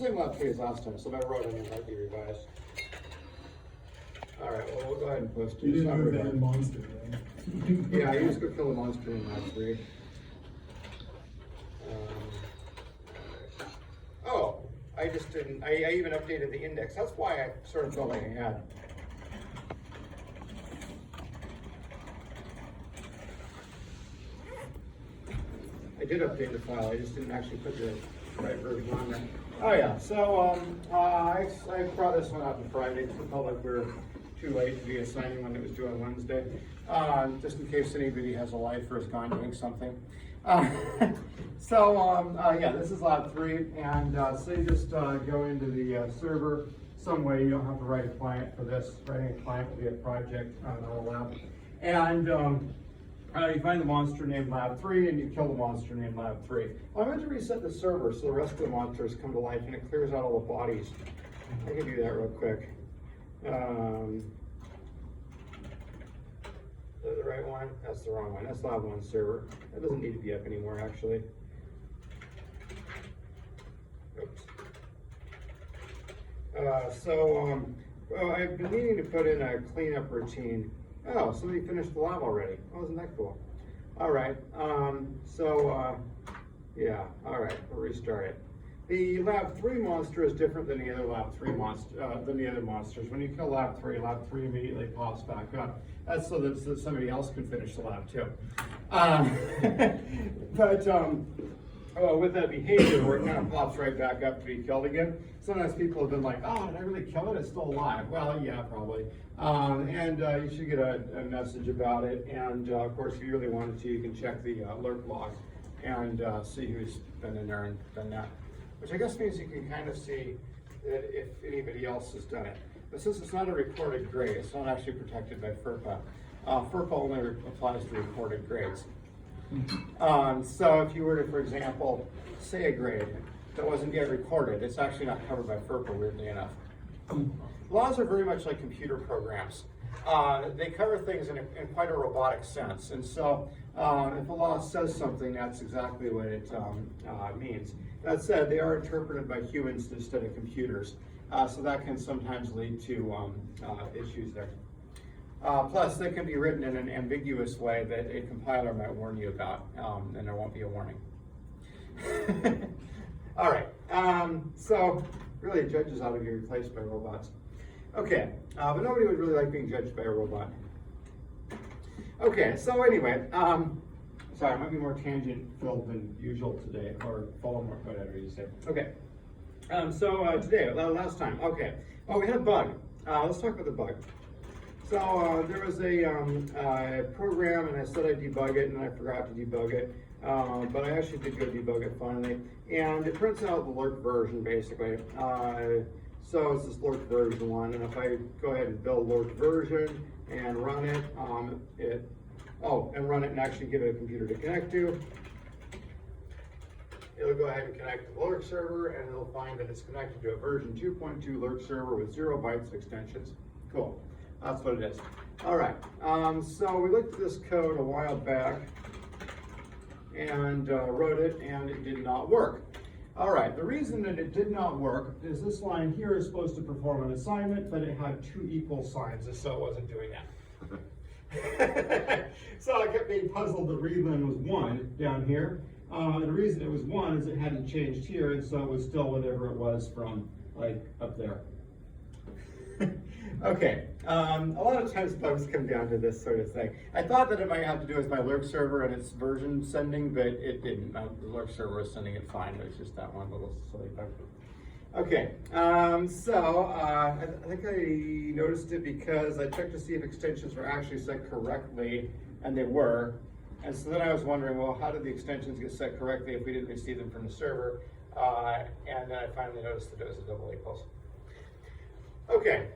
same lab 3 as last time, so if I wrote it in, it might be revised. All right, well, we'll go ahead and post it. You didn't move that monster, right? Yeah, I used to kill the monster in lab 3. Oh, I just didn't, I even updated the index. That's why I sort of felt like I had. I did update the file, I just didn't actually put the right version on there. Oh yeah, so I brought this one out on Friday because I felt like we were too late to be assigning one that was due on Wednesday, just in case anybody has a life or is gone doing something. Yeah, this is lab 3, and so you just go into the server some way. You don't have to write a client for this. Writing a client will be a project, not a lab. And you find the monster named lab 3, and you kill the monster named lab 3. Well, I meant to reset the server so the rest of the monsters come to life and it clears out all the bodies. I can do that real quick. Is that the right one? That's the wrong one. That's lab 1 server. That doesn't need to be up anymore, actually. Oops. Well, I've been needing to put in a cleanup routine. Oh, somebody finished the lab already. Oh, isn't that cool? All right. Yeah. All right. We'll restart it. The lab 3 monster is different than the other lab 3 than the other monsters. When you kill lab 3 immediately pops back up. That's so that somebody else can finish the lab too. With that behavior where it kind of pops right back up to be killed again, sometimes people have been like, oh, did I really kill it? It's still alive. Well, yeah, probably. You should get a message about it. And of course, if you really wanted to, you can check the alert log and see who's been in there and done that. Which I guess means you can kind of see that if anybody else has done it. But since it's not a recorded grade, it's not actually protected by FERPA. FERPA only applies to recorded grades. So if you were to, for example, say a grade that wasn't yet recorded, it's actually not covered by FERPA, weirdly enough. Laws are very much like computer programs. They cover things in quite a robotic sense. And so if a law says something, that's exactly what it means. That said, they are interpreted by humans instead of computers. So that can sometimes lead to issues there. Plus, they can be written in an ambiguous way that a compiler might warn you about, and there won't be a warning. All right, so really judges ought to be replaced by robots. Okay, but nobody would really like being judged by a robot. Okay, so anyway, sorry, I might be more tangent-filled than usual today, or full of more, whatever you say. Okay, today, last time, okay. Oh, we had a bug. Let's talk about the bug. So there was a program, and I said I'd debug it, and I forgot to debug it. But I actually did go debug it finally. And it prints out the lurk version, basically. So it's this lurk version 1, and if I go ahead and build lurk version and run it, and actually give it a computer to connect to, it'll go ahead and connect to the lurk server, and it'll find that it's connected to a version 2.2 lurk server with 0 bytes of extensions. Cool. That's what it is. All right, so we looked at this code a while back and wrote it, and it did not work. All right, the reason that it did not work is this line here is supposed to perform an assignment, but it had 2 equal signs, and so it wasn't doing that. So I kept being puzzled that readline was 1 down here. And the reason it was 1 is it hadn't changed here, and so it was still whatever it was from like up there. Okay, a lot of times bugs come down to this sort of thing. I thought that it might have to do with my lurk server and its version sending, but it didn't. The lurk server was sending it fine. It was just that one little silly bug. Okay, I think I noticed it because I checked to see if extensions were actually set correctly, and they were. And so then I was wondering, well, how did the extensions get set correctly if we didn't receive them from the server? And then I finally noticed that it was a double equals. Okay,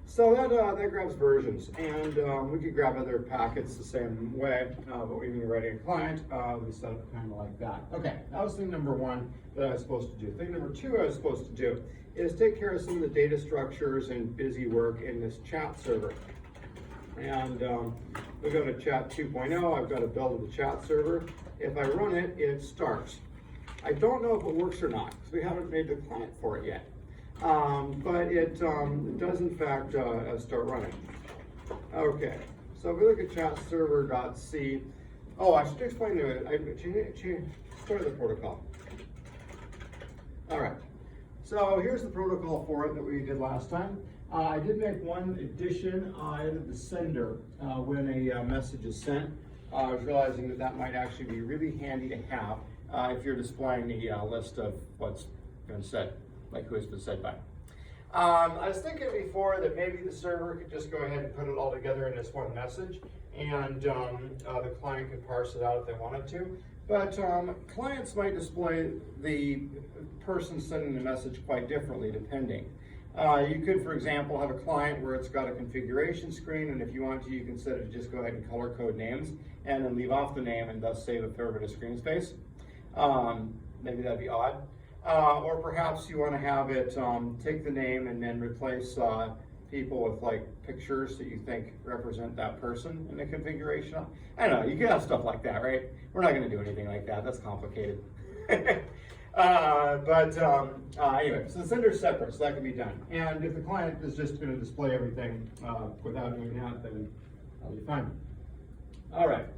so that grabs versions, and we could grab other packets the same way, but when you're writing a client, we set up kind of like that. Okay, that was thing number 1 that I was supposed to do. Thing number 2 I was supposed to do is take care of some of the data structures and busy work in this chat server. And we go to chat 2.0, I've got to build the chat server. If I run it, it starts. I don't know if it works or not, because we haven't made the client for it yet. But it does in fact start running. Okay, so if we look at chat server.c, oh, I should explain to it, I started the protocol. All right, so here's the protocol for it that we did last time. I did make one addition. I added the sender when a message is sent. I was realizing that that might actually be really handy to have if you're displaying the list of what's been said, like who has been said by. I was thinking before that maybe the server could just go ahead and put it all together in this one message, and the client could parse it out if they wanted to. But clients might display the person sending the message quite differently depending. You could, for example, have a client where it's got a configuration screen, and if you want to, you can set it to just go ahead and color code names and then leave off the name and thus save a fair bit of screen space. Maybe that'd be odd. Or perhaps you want to have it take the name and then replace people with like pictures that you think represent that person in the configuration. I don't know, you can have stuff like that, right? We're not going to do anything like that, that's complicated. Anyway, so the sender's separate, so that can be done. And if the client is just going to display everything without doing that, then that'll be fine. All right,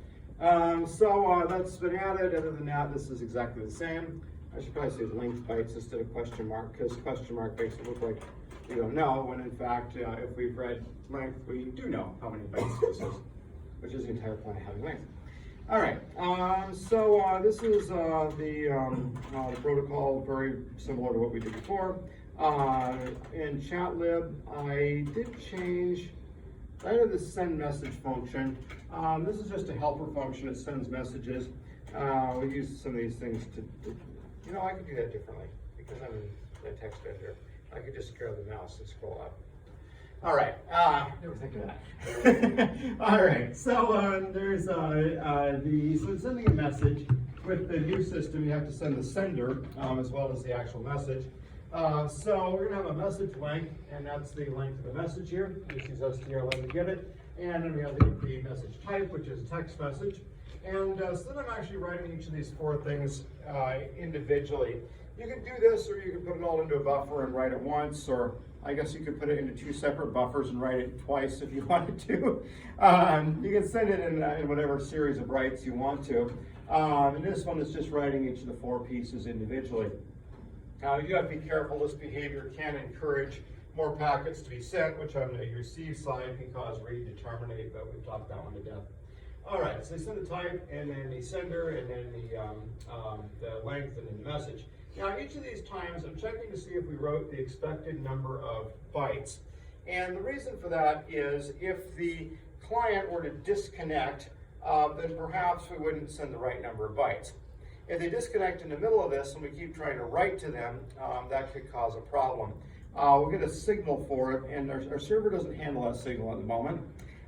so that's been added. Other than that, this is exactly the same. I should probably say length bytes instead of question mark, because question mark makes it look like we don't know, when in fact, if we've read length, we do know how many bytes this is, which is the entire point of having length. All right, this is the protocol, very similar to what we did before. In chatlib, I did change, I added the send message function. This is just a helper function, it sends messages. We use some of these things to you know, I could do that differently because I'm in the text editor. I could just grab the mouse and scroll up. All right, never think of that. All right, so there's so sending a message. With the new system, you have to send the sender as well as the actual message. So we're gonna have a message length, and that's the length of the message here. This is strlen to give it. And then we have the message type, which is a text message. And so then I'm actually writing each of these four things individually. You can do this, or you can put it all into a buffer and write it once, or I guess you could put it into two separate buffers and write it twice if you wanted to. You can send it in whatever series of writes you want to. And this one is just writing each of the four pieces individually. You have to be careful. This behavior can encourage more packets to be sent, which on the receive side can cause read to terminate, but we've talked that one to death. All right, so they send the type, and then the sender, and then the length, and then the message. Now, each of these times, I'm checking to see if we wrote the expected number of bytes. And the reason for that is if the client were to disconnect, then perhaps we wouldn't send the right number of bytes. If they disconnect in the middle of this and we keep trying to write to them, that could cause a problem. We'll get a signal for it, and our server doesn't handle that signal at the moment.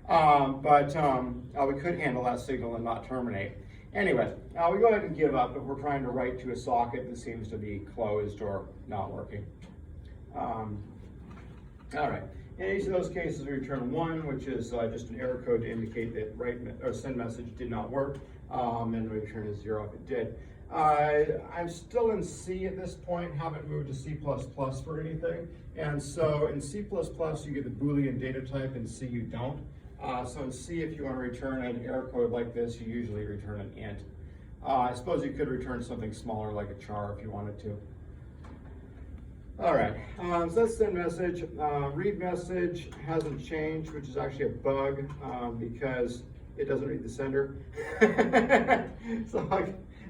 We could handle that signal and not terminate. Anyway, we go ahead and give up if we're trying to write to a socket that seems to be closed or not working. All right, in each of those cases we return 1, which is just an error code to indicate that write or send message did not work, and we return a 0 if it did. I'm still in C at this point, haven't moved to C++ for anything, and so in C++ you get the Boolean data type, in C you don't. So in C, if you want to return an error code like this, you usually return an int. I suppose you could return something smaller like a char if you wanted to. All right, so that's send message. Read message hasn't changed, which is actually a bug because it doesn't read the sender. So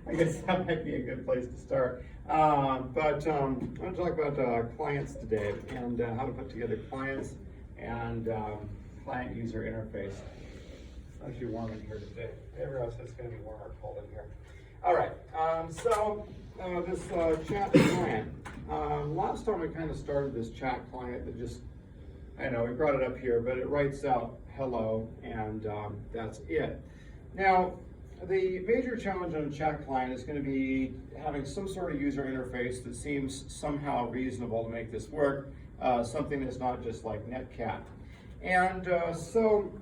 I guess that might be a good place to start. I'm going to talk about clients today and how to put together clients and client user interface. It's actually warm in here today. Everywhere else it's going to be warm or cold in here. All right, this chat client. Last time we kind of started this chat client that just, I know we brought it up here, but it writes out hello, and that's it. Now, the major challenge on a chat client is going to be having some sort of user interface that seems somehow reasonable to make this work, something that's not just like netcat. And so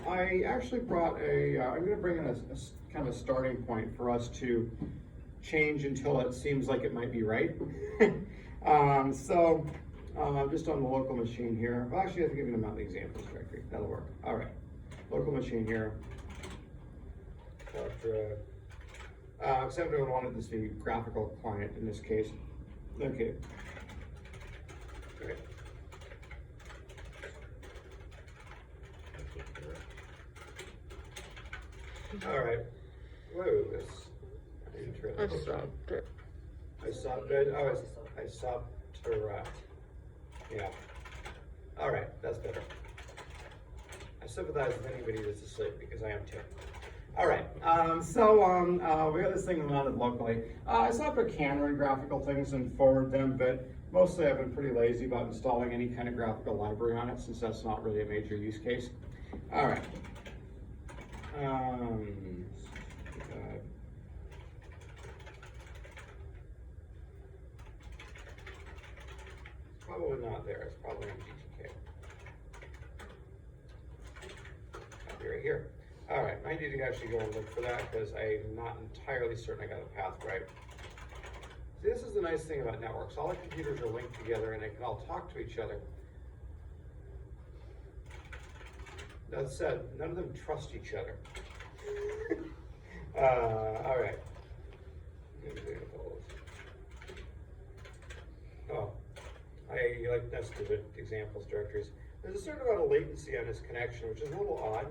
I actually brought I'm going to bring in a kind of a starting point for us to change until it seems like it might be right. Just on the local machine here, well, actually I have to give you the examples directory, that'll work. All right, local machine here. Except I wanted this to be graphical client in this case. Okay. Okay. All right. Whoa, this. I stopped it. Oh, I stopped to yeah. All right, that's better. I sympathize with anybody that's asleep because I am too. All right, we got this thing mounted locally. I still have to camera and graphical things and forward them, but mostly I've been pretty lazy about installing any kind of graphical library on it since that's not really a major use case. All right. Probably not there, it's probably on GTK. I'll be right here. All right, I need to actually go and look for that because I'm not entirely certain I got the path right. See, this is the nice thing about networks. All the computers are linked together and they can all talk to each other. That said, none of them trust each other. All right. Examples. Oh, I like nested examples directories. There's a certain amount of latency on this connection, which is a little odd.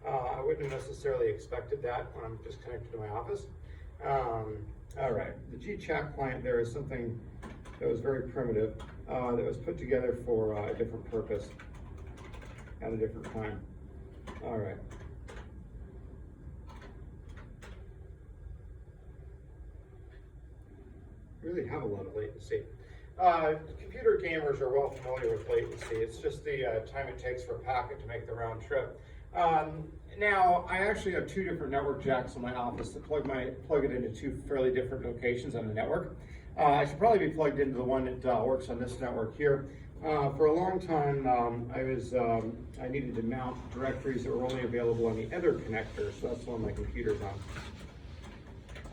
I wouldn't have necessarily expected that when I'm just connected to my office. All right, the GChat client there is something that was very primitive, that was put together for a different purpose at a different time. All right. Really have a lot of latency. Computer gamers are well familiar with latency. It's just the time it takes for a packet to make the round trip. Now, I actually have two different network jacks in my office to plug it into two fairly different locations on the network. I should probably be plugged into the one that works on this network here. For a long time, I needed to mount directories that were only available on the other connector, so that's one my computer's on.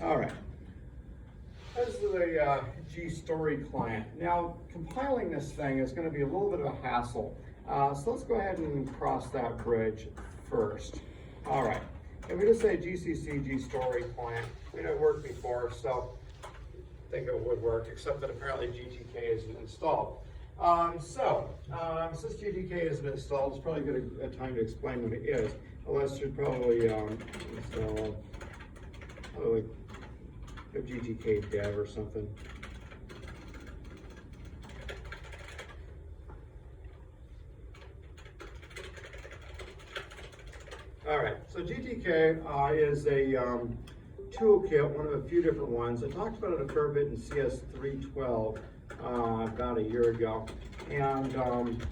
All right. This is the GStory client. Now, compiling this thing is going to be a little bit of a hassle. So let's go ahead and cross that bridge first. All right. And we just say GCC GStory client. We know it worked before, so I think it would work, except that apparently GTK isn't installed. Since GTK isn't installed, it's probably a good time to explain what it is. Unless you'd probably install a GTK dev or something. All right, so GTK is a toolkit, one of a few different ones. I talked about it a fair bit in CS-435 about a year ago. And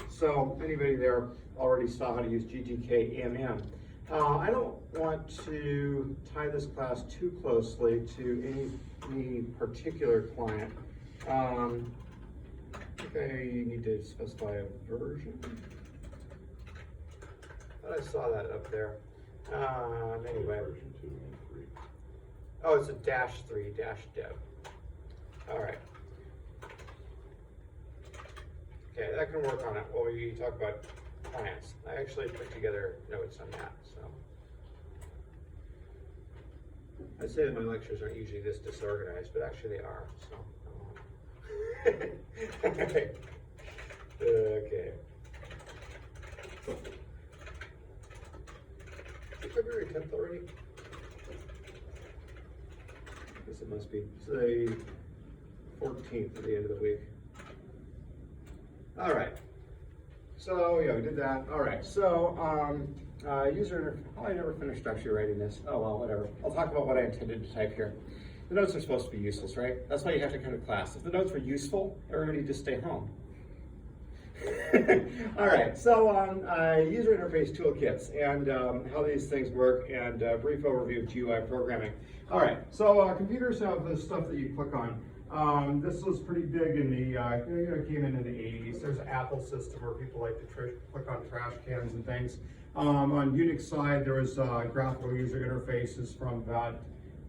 so anybody there already saw how to use GTK-MM. I don't want to tie this class too closely to any particular client. I think I need to specify a version. I thought I saw that up there. Anyway. Version 2 and 3. Oh, it's a -3 -dev. All right. Okay, that can work on it. Well, we talk about clients. I actually put together notes on that, so. I'd say that my lectures aren't usually this disorganized, but actually they are, so. Okay. Okay. Is it February 10th already? I guess it must be. It's the 14th at the end of the week. All right. So yeah, we did that. All right. So user. Oh, I never finished actually writing this. Oh well, whatever. I'll talk about what I intended to type here. The notes are supposed to be useless, right? That's why you have to come to class. If the notes were useful, everybody just stay home. All right. So user interface toolkits and how these things work, and a brief overview of GUI programming. All right. So computers have this stuff that you click on. This was pretty big in the, it came in the 80s. There's an Apple system where people like to click on trash cans and things. On Unix side, there was graphical user interfaces from about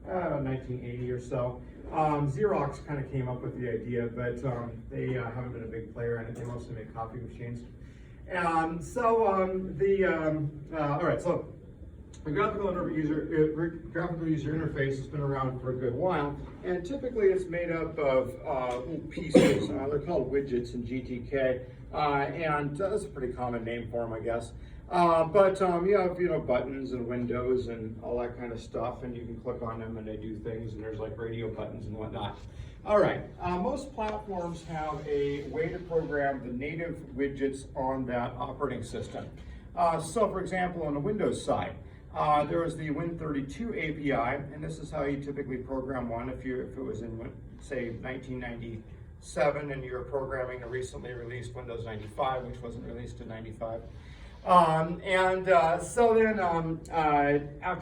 1980 or so. Xerox kind of came up with the idea, but they haven't been a big player in it. They mostly make copy machines. All right, so the graphical user interface has been around for a good while, and typically it's made up of little pieces. They're called widgets in GTK, and that's a pretty common name for them, I guess. You have buttons and windows and all that kind of stuff, and you can click on them and they do things, and there's like radio buttons and whatnot. All right, most platforms have a way to program the native widgets on that operating system. So for example, on the Windows side, there is the Win32 API, and this is how you typically program one if it was in, say, 1997 and you're programming a recently released Windows 95, which wasn't released in 95. After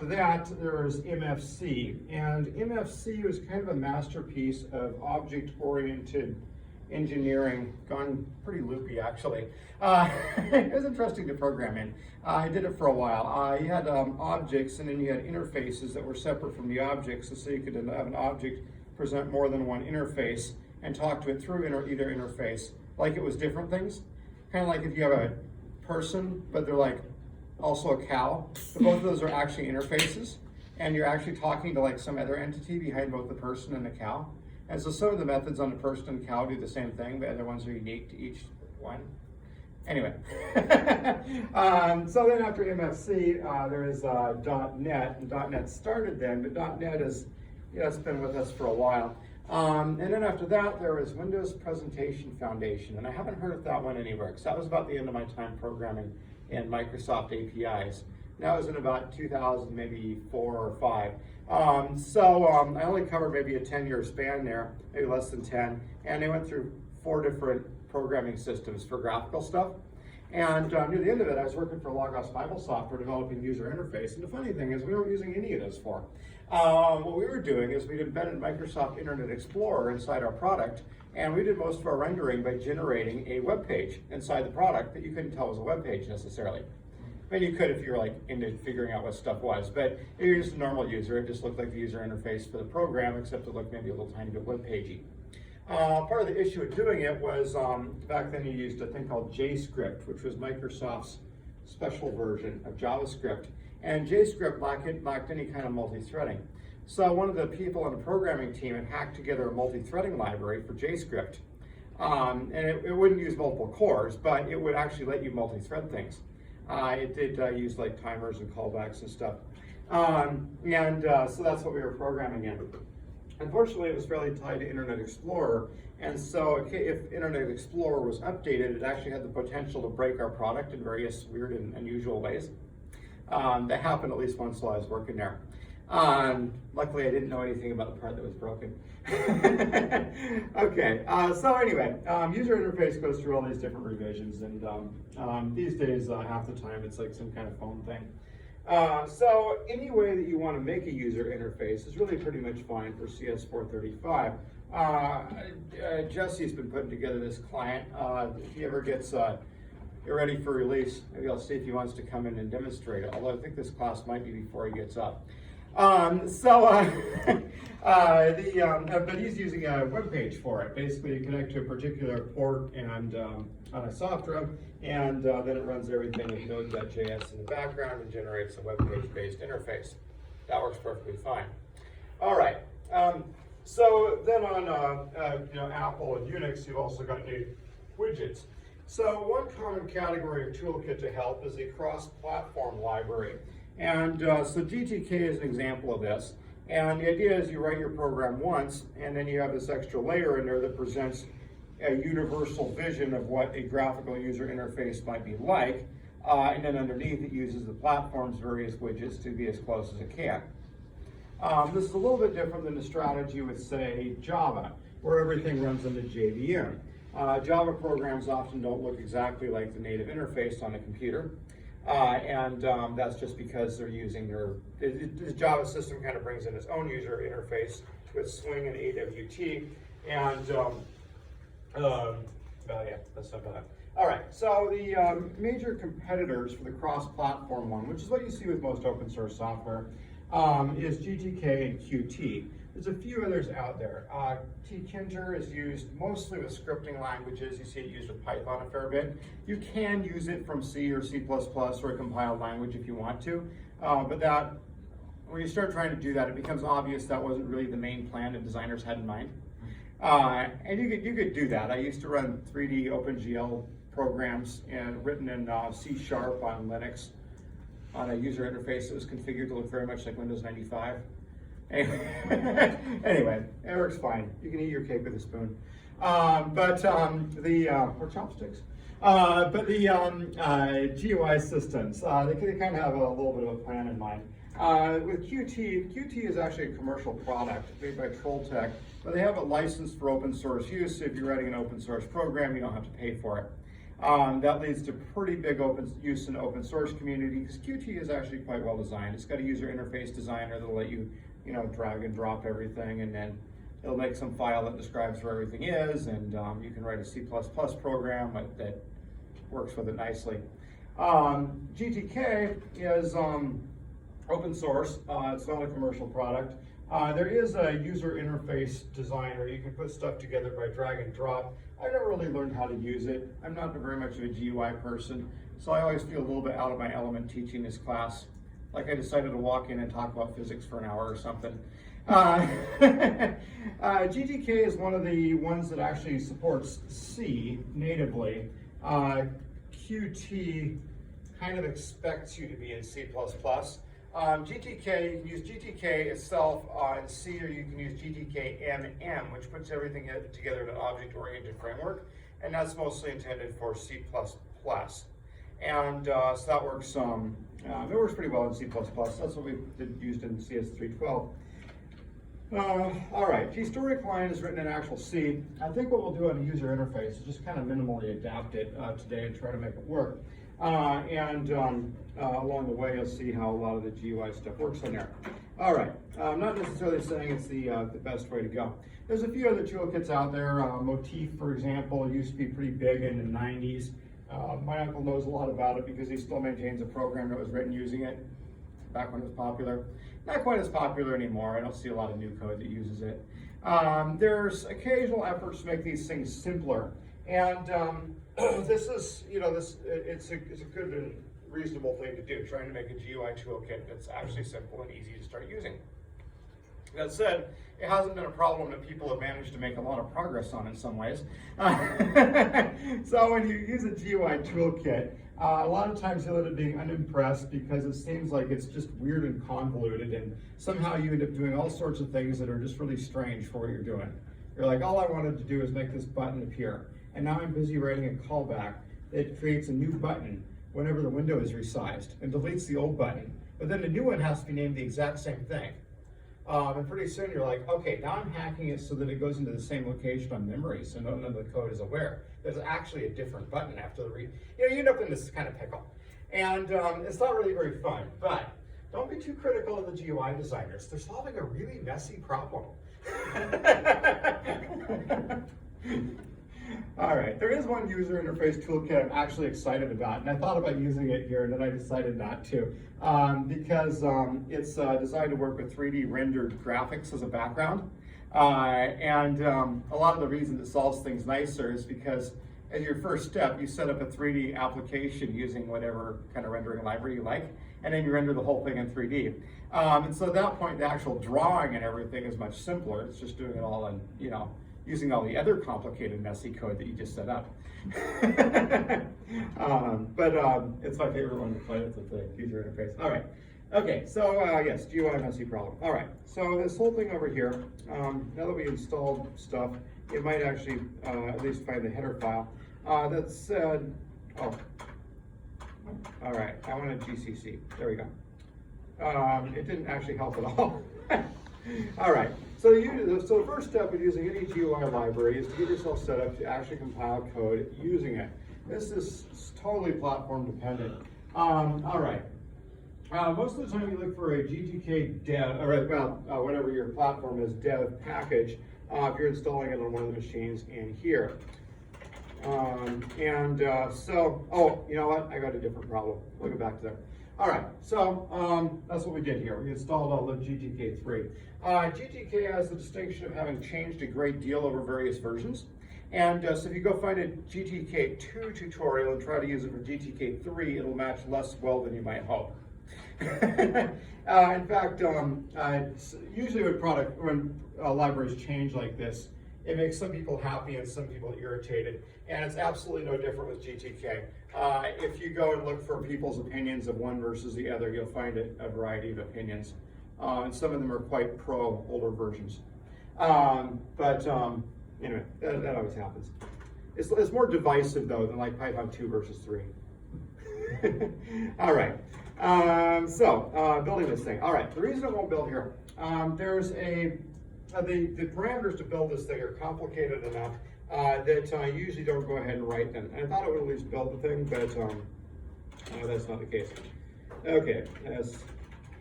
that, there's MFC, and MFC was kind of a masterpiece of object-oriented engineering, gone pretty loopy actually. It was interesting to program in. I did it for a while. You had objects, and then you had interfaces that were separate from the objects, so you could have an object present more than one interface and talk to it through either interface, like it was different things. Kind of like if you have a person, but they're like also a cow. But both of those are actually interfaces, and you're actually talking to like some other entity behind both the person and the cow. And so some of the methods on the person and cow do the same thing, but other ones are unique to each one. Anyway, so then after MFC, there is .NET, and .NET started then, but .NET is, it's been with us for a while. And then after that, there was Windows Presentation Foundation, and I haven't heard of that one anywhere, because that was about the end of my time programming in Microsoft APIs. That was in about 2000, maybe 4 or 5. I only covered maybe a 10-year span there, maybe less than 10, and they went through 4 different programming systems for graphical stuff. And near the end of it, I was working for Logos Bible Software developing user interface, and the funny thing is we weren't using any of those for. What we were doing is we'd embedded Microsoft Internet Explorer inside our product, and we did most of our rendering by generating a web page inside the product that you couldn't tell was a web page necessarily. I mean, you could if you were like into figuring out what stuff was, but if you're just a normal user, it just looked like the user interface for the program, except it looked maybe a little tiny bit web pagey. Part of the issue with doing it was back then you used a thing called JScript, which was Microsoft's special version of JavaScript, and JScript lacked any kind of multi-threading. So one of the people on the programming team had hacked together a multi-threading library for JScript, and it wouldn't use multiple cores, but it would actually let you multi-thread things. It did use like timers and callbacks and stuff. So that's what we were programming in. Unfortunately, it was fairly tied to Internet Explorer, and so if Internet Explorer was updated, it actually had the potential to break our product in various weird and unusual ways. That happened at least once while I was working there. Luckily, I didn't know anything about the part that was broken. Okay, so anyway, user interface goes through all these different revisions, and these days, half the time, it's like some kind of phone thing. So any way that you want to make a user interface is really pretty much fine for CS-435. Jesse's been putting together this client. If he ever gets ready for release, maybe I'll see if he wants to come in and demonstrate it, although I think this class might be before he gets up. But he's using a web page for it. Basically, you connect to a particular port and on a software, and then it runs everything with Node.js in the background and generates a web page-based interface. That works perfectly fine. All right. So then on Apple and Unix, you've also got native widgets. So one common category of toolkit to help is a cross-platform library. And so GTK is an example of this. And the idea is you write your program once, and then you have this extra layer in there that presents a universal vision of what a graphical user interface might be like. And then underneath it uses the platform's various widgets to be as close as it can. This is a little bit different than the strategy with, say, Java, where everything runs into JVM. Java programs often don't look exactly like the native interface on a computer. That's just because they're using the Java system kind of brings in its own user interface with Swing and AWT. Yeah, that's not bad. All right, so the major competitors for the cross-platform one, which is what you see with most open source software, is GTK and Qt, There's a few others out there. Tkinter is used mostly with scripting languages. You see it used with Python a fair bit. You can use it from C or C++ or a compiled language if you want to, but that, when you start trying to do that, it becomes obvious that wasn't really the main plan that designers had in mind. And you could do that. I used to run 3D OpenGL programs and written in C# on Linux on a user interface that was configured to look very much like Windows 95. Anyway, it works fine. You can eat your cake with a spoon. Or chopsticks. GUI systems, they kind of have a little bit of a plan in mind. With Qt is actually a commercial product made by Trolltech, but they have it licensed for open source use. So if you're writing an open source program, you don't have to pay for it. That leads to pretty big use in the open source community because Qt is actually quite well designed. It's got a user interface designer that'll let you, drag and drop everything, and then it'll make some file that describes where everything is, and you can write a C++ program that works with it nicely. GTK is open source. It's not a commercial product. There is a user interface designer. You can put stuff together by drag and drop. I never really learned how to use it. I'm not very much of a GUI person, so I always feel a little bit out of my element teaching this class. Like I decided to walk in and talk about physics for an hour or something. GTK is one of the ones that actually supports C natively. Qt kind of expects you to be in C++. GTK, you can use GTK itself in C, or you can use GTK-MM, which puts everything together in an object-oriented framework, and that's mostly intended for C++. And so that works. It works pretty well in C++. That's what we used in CS-312. All right, Story Client is written in actual C. I think what we'll do on the user interface is just kind of minimally adapt it today and try to make it work. Along the way, you'll see how a lot of the GUI stuff works in there. All right, I'm not necessarily saying it's the best way to go. There's a few other toolkits out there. Motif, for example, used to be pretty big in the 90s. My uncle knows a lot about it because he still maintains a program that was written using it back when it was popular. Not quite as popular anymore. I don't see a lot of new code that uses it. There's occasional efforts to make these things simpler. And this is, it's a good and reasonable thing to do, trying to make a GUI toolkit that's actually simple and easy to start using. That said, it hasn't been a problem that people have managed to make a lot of progress on in some ways. So when you use a GUI toolkit, a lot of times you'll end up being unimpressed because it seems like it's just weird and convoluted, and somehow you end up doing all sorts of things that are just really strange for what you're doing. You're like, all I wanted to do is make this button appear, and now I'm busy writing a callback that creates a new button whenever the window is resized and deletes the old button. But then the new one has to be named the exact same thing. And pretty soon you're like, okay, now I'm hacking it so that it goes into the same location on memory, so none of the code is aware. There's actually a different button after the read. You end up in this kind of pickle. And it's not really very fun, but don't be too critical of the GUI designers. They're solving a really messy problem. All right, there is one user interface toolkit I'm actually excited about, and I thought about using it here, and then I decided not to, because it's designed to work with 3D rendered graphics as a background. A lot of the reason it solves things nicer is because as your first step, you set up a 3D application using whatever kind of rendering library you like, and then you render the whole thing in 3D. And so at that point, the actual drawing and everything is much simpler. It's just doing it all in, using all the other complicated, messy code that you just set up. It's my favorite one to play with the user interface. All right. Okay, so yes, GUI messy problem. All right, so this whole thing over here, now that we installed stuff, it might actually at least find the header file that said, all right, I wanted GCC. There we go. It didn't actually help at all. All right, so the first step in using any GUI library is to get yourself set up to actually compile code using it. This is totally platform dependent. All right. Most of the time you look for a GTK dev, or whatever your platform is, dev package, if you're installing it on one of the machines in here. You know what? I got a different problem. We'll go back to that. All right, so that's what we did here. We installed all the GTK3. GTK has the distinction of having changed a great deal over various versions. And so if you go find a GTK2 tutorial and try to use it for GTK3, it'll match less well than you might hope. In fact, usually when libraries change like this, it makes some people happy and some people irritated, and it's absolutely no different with GTK. If you go and look for people's opinions of one versus the other, you'll find a variety of opinions, and some of them are quite pro older versions. Anyway, that always happens. It's more divisive though than like Python 2 versus 3. All right. Building this thing. All right. The reason it won't build here, there's the parameters to build this thing are complicated enough that I usually don't go ahead and write them. And I thought it would at least build the thing, but that's not the case. Okay, that's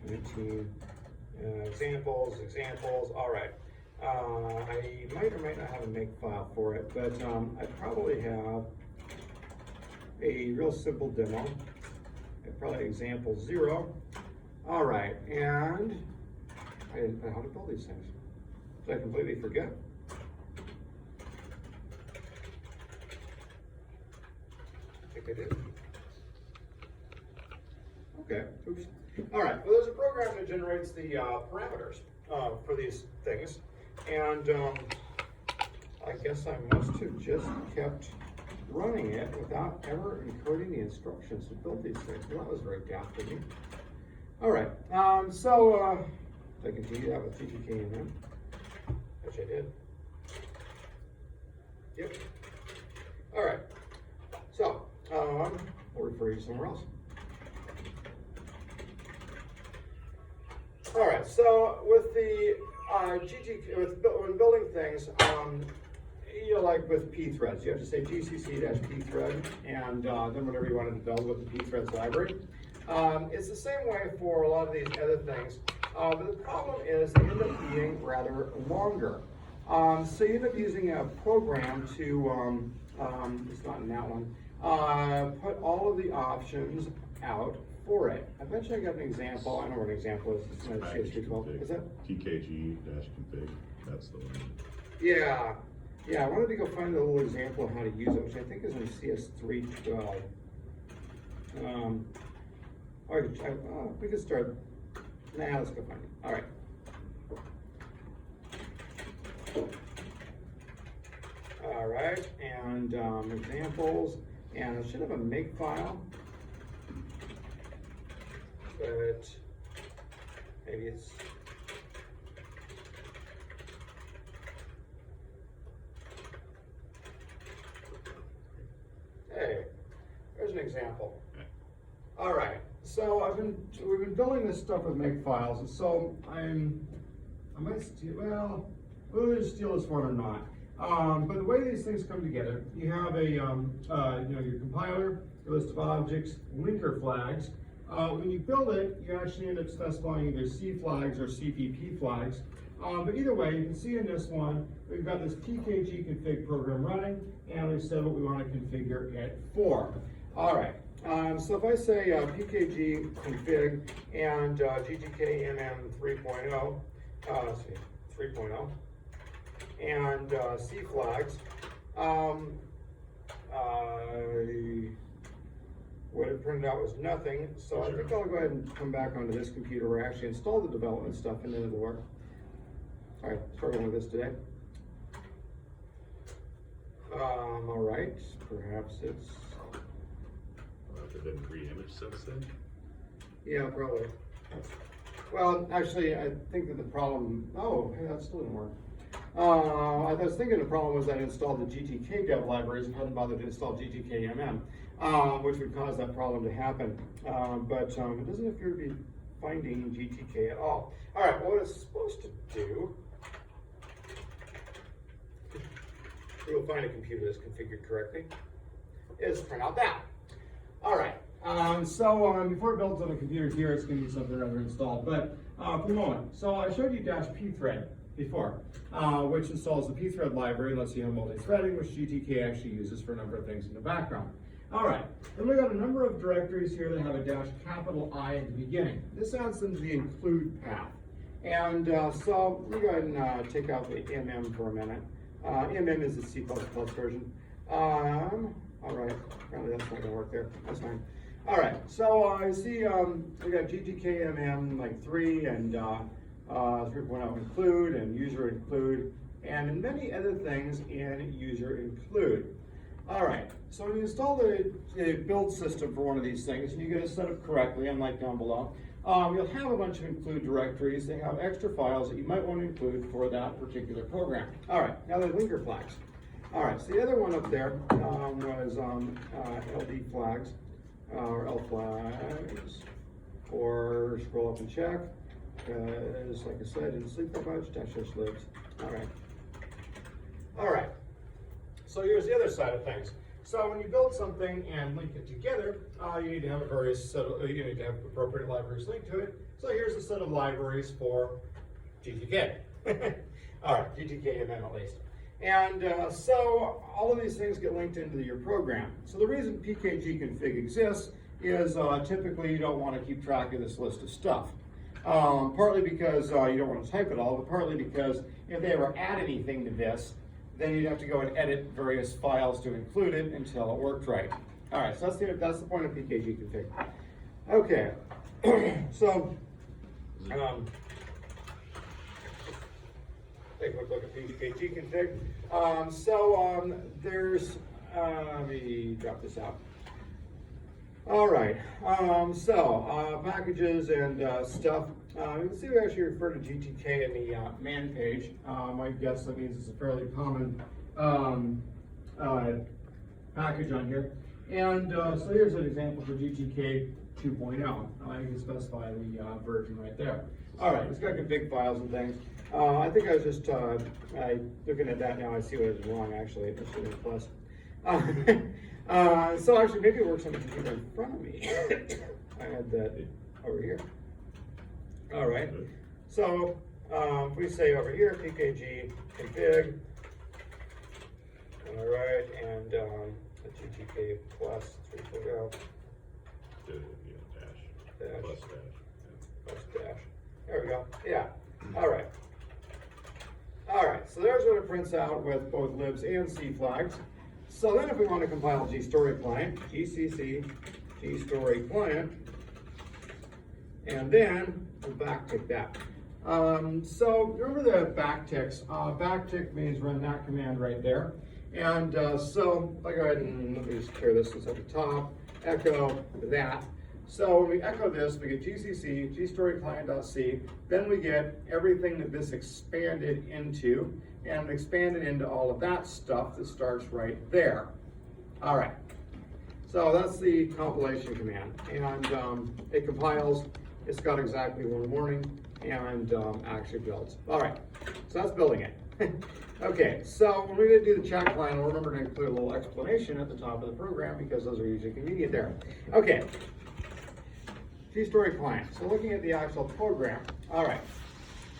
19 examples. All right. I might or might not have a make file for it, but I probably have a real simple demo. Probably example 0. All right, and I didn't know how to build these things. Did I completely forget? I think I did. Okay, oops. All right, well, there's a program that generates the parameters for these things. And I guess I must have just kept running it without ever encoding the instructions to build these things. Well, that was very daft of me. All right, did I continue that with GTK&M? Which I did. Yep. All right, so we'll refer you somewhere else. All right, so with the when building things, like with pthreads, you have to say gcc-pthread, and then whatever you wanted to build with the pthreads library. It's the same way for a lot of these other things, but the problem is they end up being rather longer. So you end up using a program to, it's not in that one, put all of the options out for it. I bet you I got an example. I know what an example is. It's not CS-435. Is that? TKG-config. That's the one. Yeah. Yeah, I wanted to go find a little example of how to use it, which I think is in CS-312. We could start. Nah, let's go find it. All right. All right, and examples, and I should have a make file, but maybe it's. Hey, there's an example. All right, so we've been building this stuff with make files, and so I might steal. Well, whether to steal this one or not. But the way these things come together, you have a your compiler, your list of objects, linker flags. When you build it, you actually end up specifying either C flags or CPP flags. But either way, you can see in this one, we've got this pkg config program running, and we've said what we want to configure it for. All right, so if I say pkg config and GTK-MM 3.0, let's see, 3.0, and C flags, what it printed out was nothing, so I think I'll go ahead and come back onto this computer where I actually installed the development stuff, and then it'll work. All right, struggling with this today. All right, perhaps it's. If it didn't re-image since then? Yeah, probably. Well, actually, I think that the problem. Oh, hey, that still didn't work. I was thinking the problem was I installed the GTK dev libraries and hadn't bothered to install GTK-MM, which would cause that problem to happen. But it doesn't appear to be finding GTK at all. All right, well, what it's supposed to do. We'll find a computer that's configured correctly, is print out that. All right, before it builds on the computer here, it's going to need something rather installed. But for the moment, so I showed you -pthread before, which installs the pthread library and lets you have multi-threading, which GTK actually uses for a number of things in the background. All right, then we got a number of directories here that have a dash capital I at the beginning. This adds them to the include path. And so let me go ahead and take out the MM for a minute. MM is the C++ version. All right, apparently that's not gonna work there, that's fine. All right, so I see we got GTK-MM like 3 and 3.0 include and user include and many other things in user include. All right, so when you install the build system for one of these things and you get it set up correctly, unlike down below, you'll have a bunch of include directories. They have extra files that you might want to include for that particular program. All right, now the linker flags. All right, so the other one up there was LD flags, or L flags, or scroll up and check, because like I said, didn't sleep that much, dash libs. All right. All right, so here's the other side of things. So when you build something and link it together, you need to have you need to have appropriate libraries linked to it. So here's a set of libraries for GTK. All right, GTK-MM at least. And so all of these things get linked into your program. So the reason pkg-config exists is typically you don't want to keep track of this list of stuff. Partly because you don't want to type it all, but partly because if they ever add anything to this, then you'd have to go and edit various files to include it until it worked right. All right, so that's the point of pkg-config. Okay, so take a quick look at pkg-config. There's, let me drop this out. All right, packages and stuff. You can see we actually refer to GTK in the man page. I guess that means it's a fairly common package on here. And so here's an example for GTK 2.0. I can specify the version right there. All right, it's got config files and things. I think I was just looking at that now. I see what is wrong actually. It should be a plus. So actually, maybe it works on the computer in front of me. I had that over here. All right. So if we say over here, pkg config. All right, and the GTK plus 3.0. Dash. Plus dash. Plus dash. There we go. Yeah. All right. All right. So there's what it prints out with both libs and C flags. So then if we want to compile gstory client, gcc gstory client, and then we'll backtick that. So remember the backticks. Backtick means run that command right there. And so if I go ahead and let me just clear this at the top, echo that. So when we echo this, we get gcc gstory-client.c, then we get everything that this expanded into, and expanded into all of that stuff that starts right there. All right, so that's the compilation command, and it compiles. It's got exactly one warning, and actually builds. All right, so that's building it. Okay, so when we do the chat client, we'll remember to include a little explanation at the top of the program because those are usually convenient there. Okay. gstory client. So looking at the actual program, all right.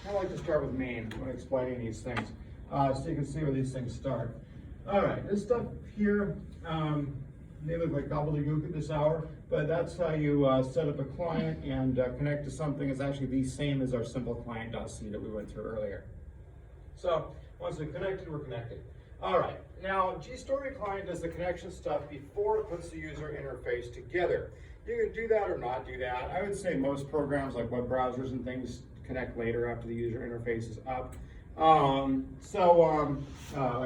I like to start with main when explaining these things, so you can see where these things start. All right, this stuff here may look like gobbledygook at this hour, but that's how you set up a client and connect to something that's actually the same as our simple client.c that we went through earlier. So once we're connected, we're connected. All right, now gstory client does the connection stuff before it puts the user interface together. You can do that or not do that. I would say most programs like web browsers and things connect later after the user interface is up. I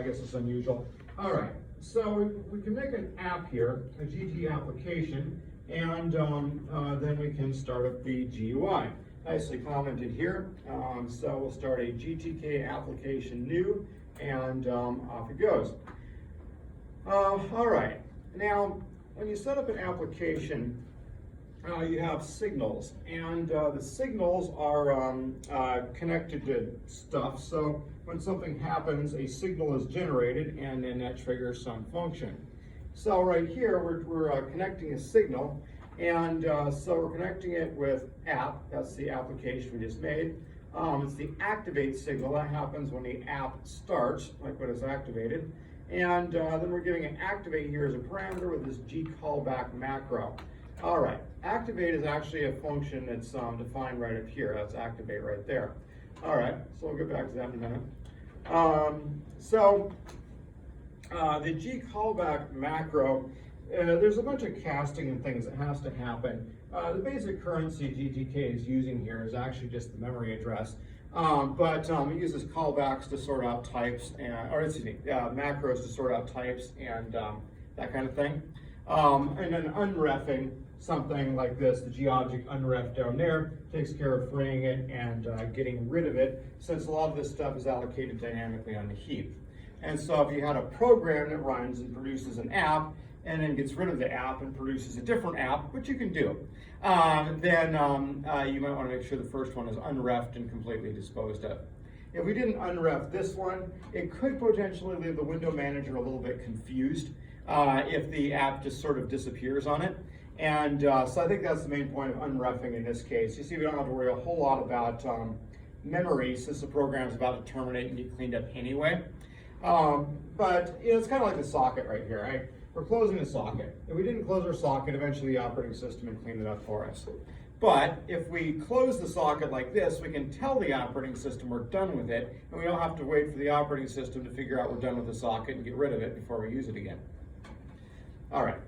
guess it's unusual. All right, so we can make an app here, a GT application, and then we can start up the GUI. Nicely commented here. So we'll start a GTK application new, and off it goes. All right, now when you set up an application, you have signals, and the signals are connected to stuff. So when something happens, a signal is generated, and then that triggers some function. So right here, we're connecting a signal, and so we're connecting it with app. That's the application we just made. It's the activate signal that happens when the app starts, like when it's activated. And then we're giving an activate here as a parameter with this G callback macro. All right, activate is actually a function that's defined right up here. That's activate right there. All right, so we'll get back to that in a minute. The G callback macro, there's a bunch of casting and things that has to happen. The basic currency GTK is using here is actually just the memory address. But it uses callbacks to sort out types, macros to sort out types and that kind of thing. And then unreffing something like this, the GObject unref down there, takes care of freeing it and getting rid of it, since a lot of this stuff is allocated dynamically on the heap. And so if you had a program that runs and produces an app, and then gets rid of the app and produces a different app, which you can do, then you might want to make sure the first one is unreffed and completely disposed of. If we didn't unref this one, it could potentially leave the window manager a little bit confused if the app just sort of disappears on it. And so I think that's the main point of unreffing in this case. You see, we don't have to worry a whole lot about memory since the program is about to terminate and get cleaned up anyway. But it's kind of like the socket right here, right? We're closing the socket. If we didn't close our socket, eventually the operating system would clean it up for us. But if we close the socket like this, we can tell the operating system we're done with it, and we don't have to wait for the operating system to figure out we're done with the socket and get rid of it before we use it again. All right.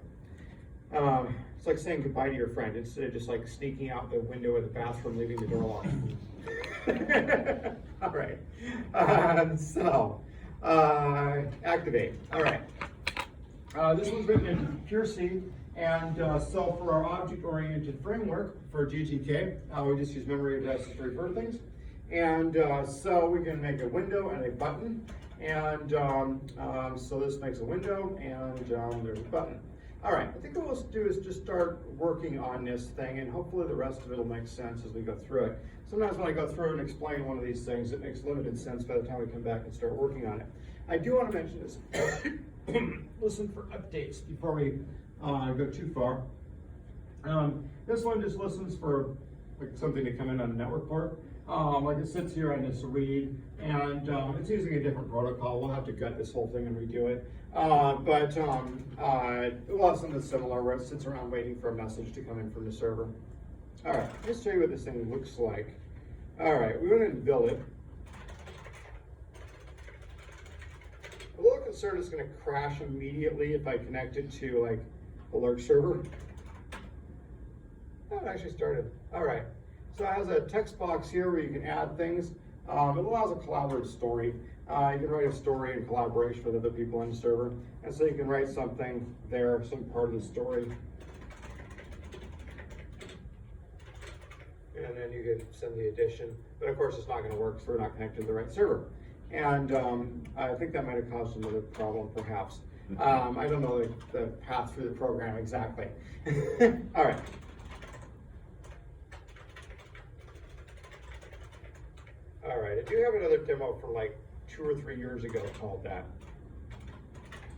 It's like saying goodbye to your friend instead of just like sneaking out the window of the bathroom, leaving the door locked. All right. Activate. All right. This one's written in pure C, and so for our object-oriented framework for GTK, we just use memory addresses to refer to things. And so we can make a window and a button, and so this makes a window, and there's a button. All right, I think what we'll do is just start working on this thing, and hopefully the rest of it will make sense as we go through it. Sometimes when I go through and explain one of these things, it makes limited sense by the time we come back and start working on it. I do want to mention this. Listen for updates before we go too far. This one just listens for like something to come in on a network port. Like it sits here on this read, and it's using a different protocol. We'll have to gut this whole thing and redo it. But we'll have something similar where it sits around waiting for a message to come in from the server. All right, let's show you what this thing looks like. All right, we went in and built it. A little concerned it's going to crash immediately if I connect it to like a Lurk server. Oh, it actually started. All right. So it has a text box here where you can add things. It allows a collaborative story. You can write a story in collaboration with other people on the server. And so you can write something there, some part of the story. And then you can send the addition. But of course it's not going to work, so we're not connected to the right server. And I think that might have caused another problem, perhaps. I don't know the path through the program exactly. All right. All right, I do have another demo from like 2 or 3 years ago called that.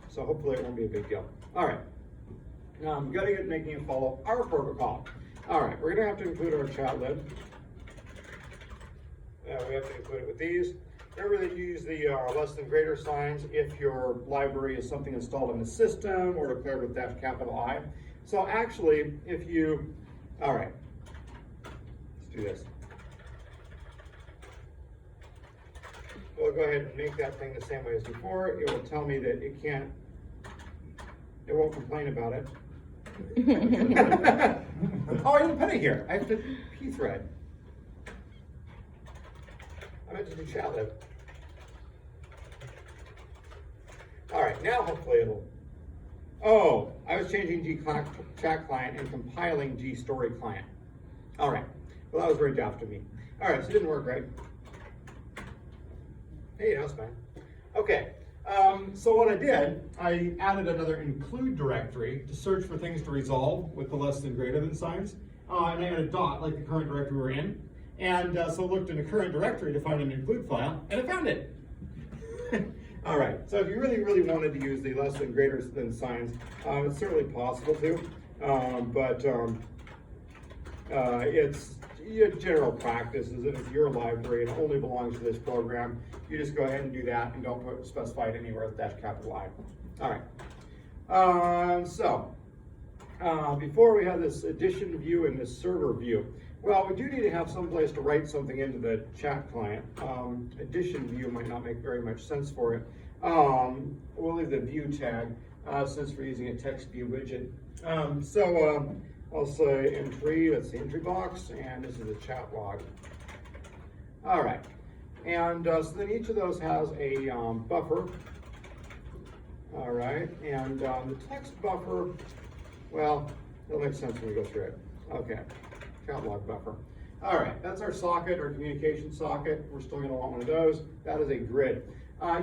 So hopefully it won't be a big deal. All right, now I'm gutting it, making it follow our protocol. All right, we're gonna have to include our chat lib. We have to include it with these. Remember that you use the less than greater signs if your library is something installed in the system or declared with -I. So actually, if you, all right, let's do this. We'll go ahead and make that thing the same way as before. It will tell me that it can't, it won't complain about it. Oh, I didn't put it here. I have to P thread. I meant to do chat lib. All right, now hopefully it'll, oh, I was changing G chat client and compiling G story client. All right, well that was very daft of me. All right, so it didn't work right. Hey, that's fine. Okay, so what I did, I added another include directory to search for things to resolve with the less than greater than signs. And I added dot like the current directory we're in. And so I looked in the current directory to find an include file, and I found it. All right, so if you really, really wanted to use the less than greater than signs, it's certainly possible to, but it's, your general practice is that if your library and only belongs to this program, you just go ahead and do that and don't specify it anywhere with dash capital I. All right. Before we have this edition view and this server view, well, we do need to have some place to write something into the chat client. Edition view might not make very much sense for it. We'll leave the view tag since we're using a text view widget. I'll say entry, that's the entry box, and this is the chat log. All right, and so then each of those has a buffer. All right, and the text buffer, well, it'll make sense when we go through it. Okay, chat log buffer. All right, that's our socket, our communication socket. We're still gonna want one of those. That is a grid.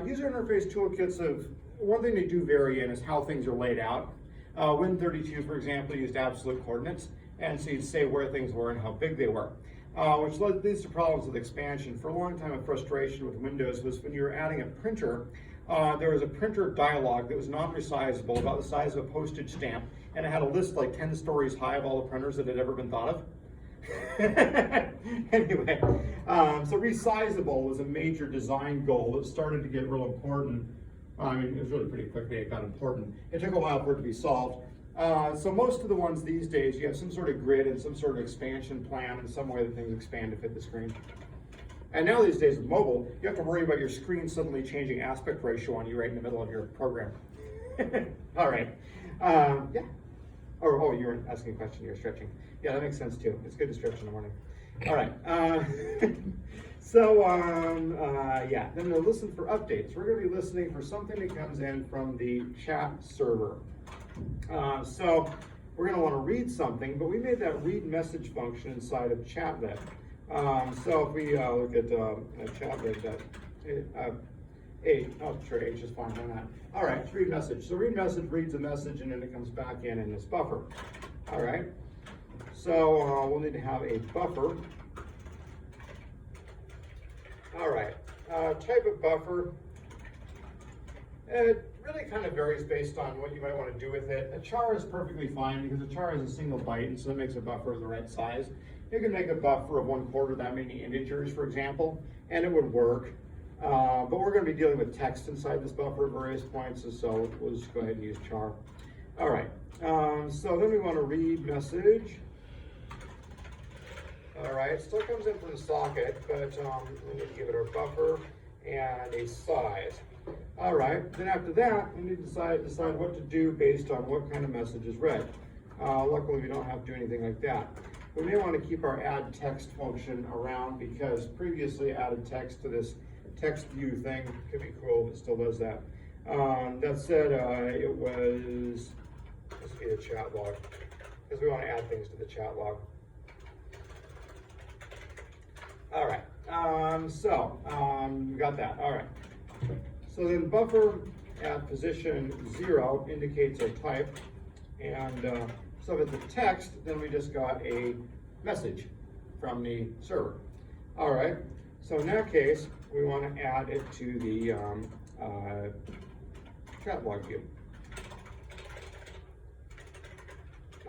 User interface toolkits of, one thing they do vary in is how things are laid out. Win32, for example, used absolute coordinates, and so you'd say where things were and how big they were, which leads to problems with expansion. For a long time, a frustration with Windows was when you were adding a printer, there was a printer dialog that was non-resizable, about the size of a postage stamp, and it had a list like 10 stories high of all the printers that had ever been thought of. Anyway, so resizable was a major design goal that started to get real important. I mean, it was really pretty quickly it got important. It took a while for it to be solved. So most of the ones these days, you have some sort of grid and some sort of expansion plan and some way that things expand to fit the screen. And now these days with mobile, you have to worry about your screen suddenly changing aspect ratio on you right in the middle of your program. All right. Yeah. Oh, you were asking a question, you're stretching. Yeah, that makes sense too. It's good to stretch in the morning. All right. Yeah, then we'll listen for updates. We're going to be listening for something that comes in from the chat server. So we're going to want to read something, but we made that read message function inside of chatlet. So if we look at chatlet, sure, H is fine, why not? All right, it's read message. So read message reads a message and then it comes back in this buffer. All right, so we'll need to have a buffer. All right, type of buffer, it really kind of varies based on what you might want to do with it. A char is perfectly fine because a char is a single byte, and so it makes a buffer of the right size. You can make a buffer of 1/4 that many integers, for example, and it would work. But we're going to be dealing with text inside this buffer at various points, and so we'll just go ahead and use char. All right, so then we want to read message. All right, still comes in from the socket, but we need to give it our buffer and a size. All right, then after that, we need to decide what to do based on what kind of message is read. Luckily, we don't have to do anything like that. We may want to keep our add text function around because previously added text to this text view thing. Could be cool if it still does that. That said, it was, let's be the chat log, because we want to add things to the chat log. All right, we got that, all right. So then buffer at position 0 indicates a type, and so if it's a text, then we just got a message from the server. All right, so in that case, we want to add it to the chat log view.